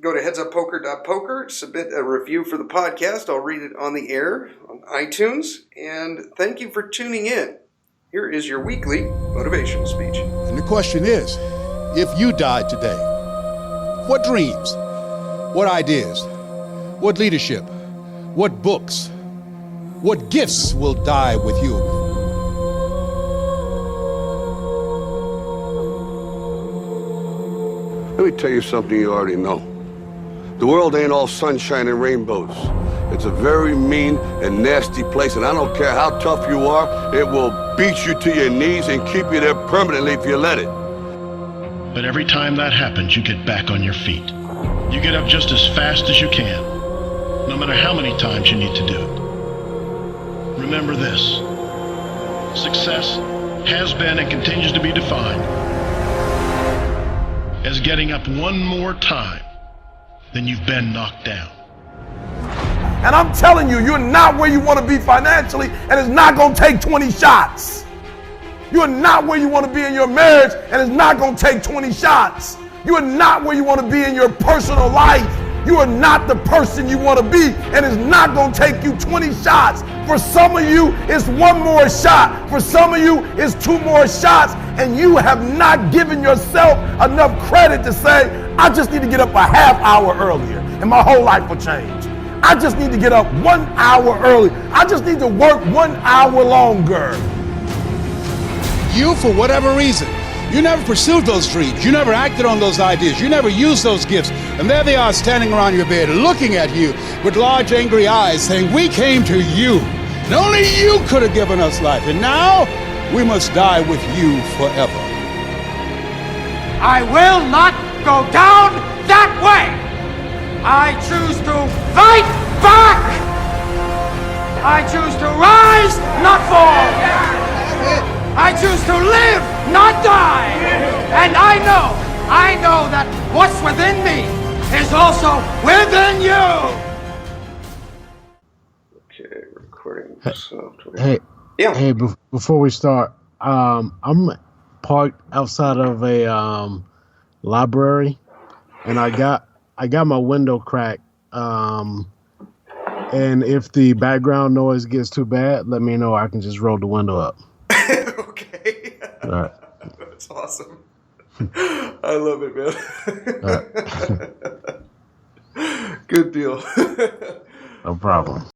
Go to headsuppoker.poker, submit a review for the podcast. I'll read it on the air on iTunes. And thank you for tuning in. Here is your weekly motivational speech. And the question is, if you died today, what dreams, what ideas, what leadership, what books, what gifts will die with you? Let me tell you something you already know. The world ain't all sunshine and rainbows. It's a very mean and nasty place, and I don't care how tough you are, it will beat you to your knees and keep you there permanently if you let it. But every time that happens, you get back on your feet. You get up just as fast as you can, no matter how many times you need to do it. Remember this: success has been and continues to be defined as getting up one more time than you've been knocked down. And I'm telling you, you're not where you want to be financially, and it's not going to take 20 shots. You're not where you want to be in your marriage, and it's not going to take 20 shots. You are not where you want to be in your personal life. You are not the person you want to be, and it's not going to take you 20 shots. For some of you, it's 1 more shot. For some of you, it's 2 more shots, and you have not given yourself enough credit to say, I just need to get up a half hour earlier, and my whole life will change. I just need to get up 1 hour early. I just need to work 1 hour longer. You, for whatever reason, you never pursued those dreams. You never acted on those ideas. You never used those gifts. And there they are standing around your bed looking at you with large angry eyes saying, we came to you. And only you could have given us life. And now we must die with you forever. I will not go down that way. I choose to fight back. I choose to rise, not fall. I choose to live, not die. And I know that what's within me is also within you. Okay, recording software. Hey, before we start, I'm parked outside of a library, and I got my window cracked. And if the background noise gets too bad, let me know. I can just roll the window up. Okay. All right. That's awesome. I love it, man. All right. Good deal. No problem.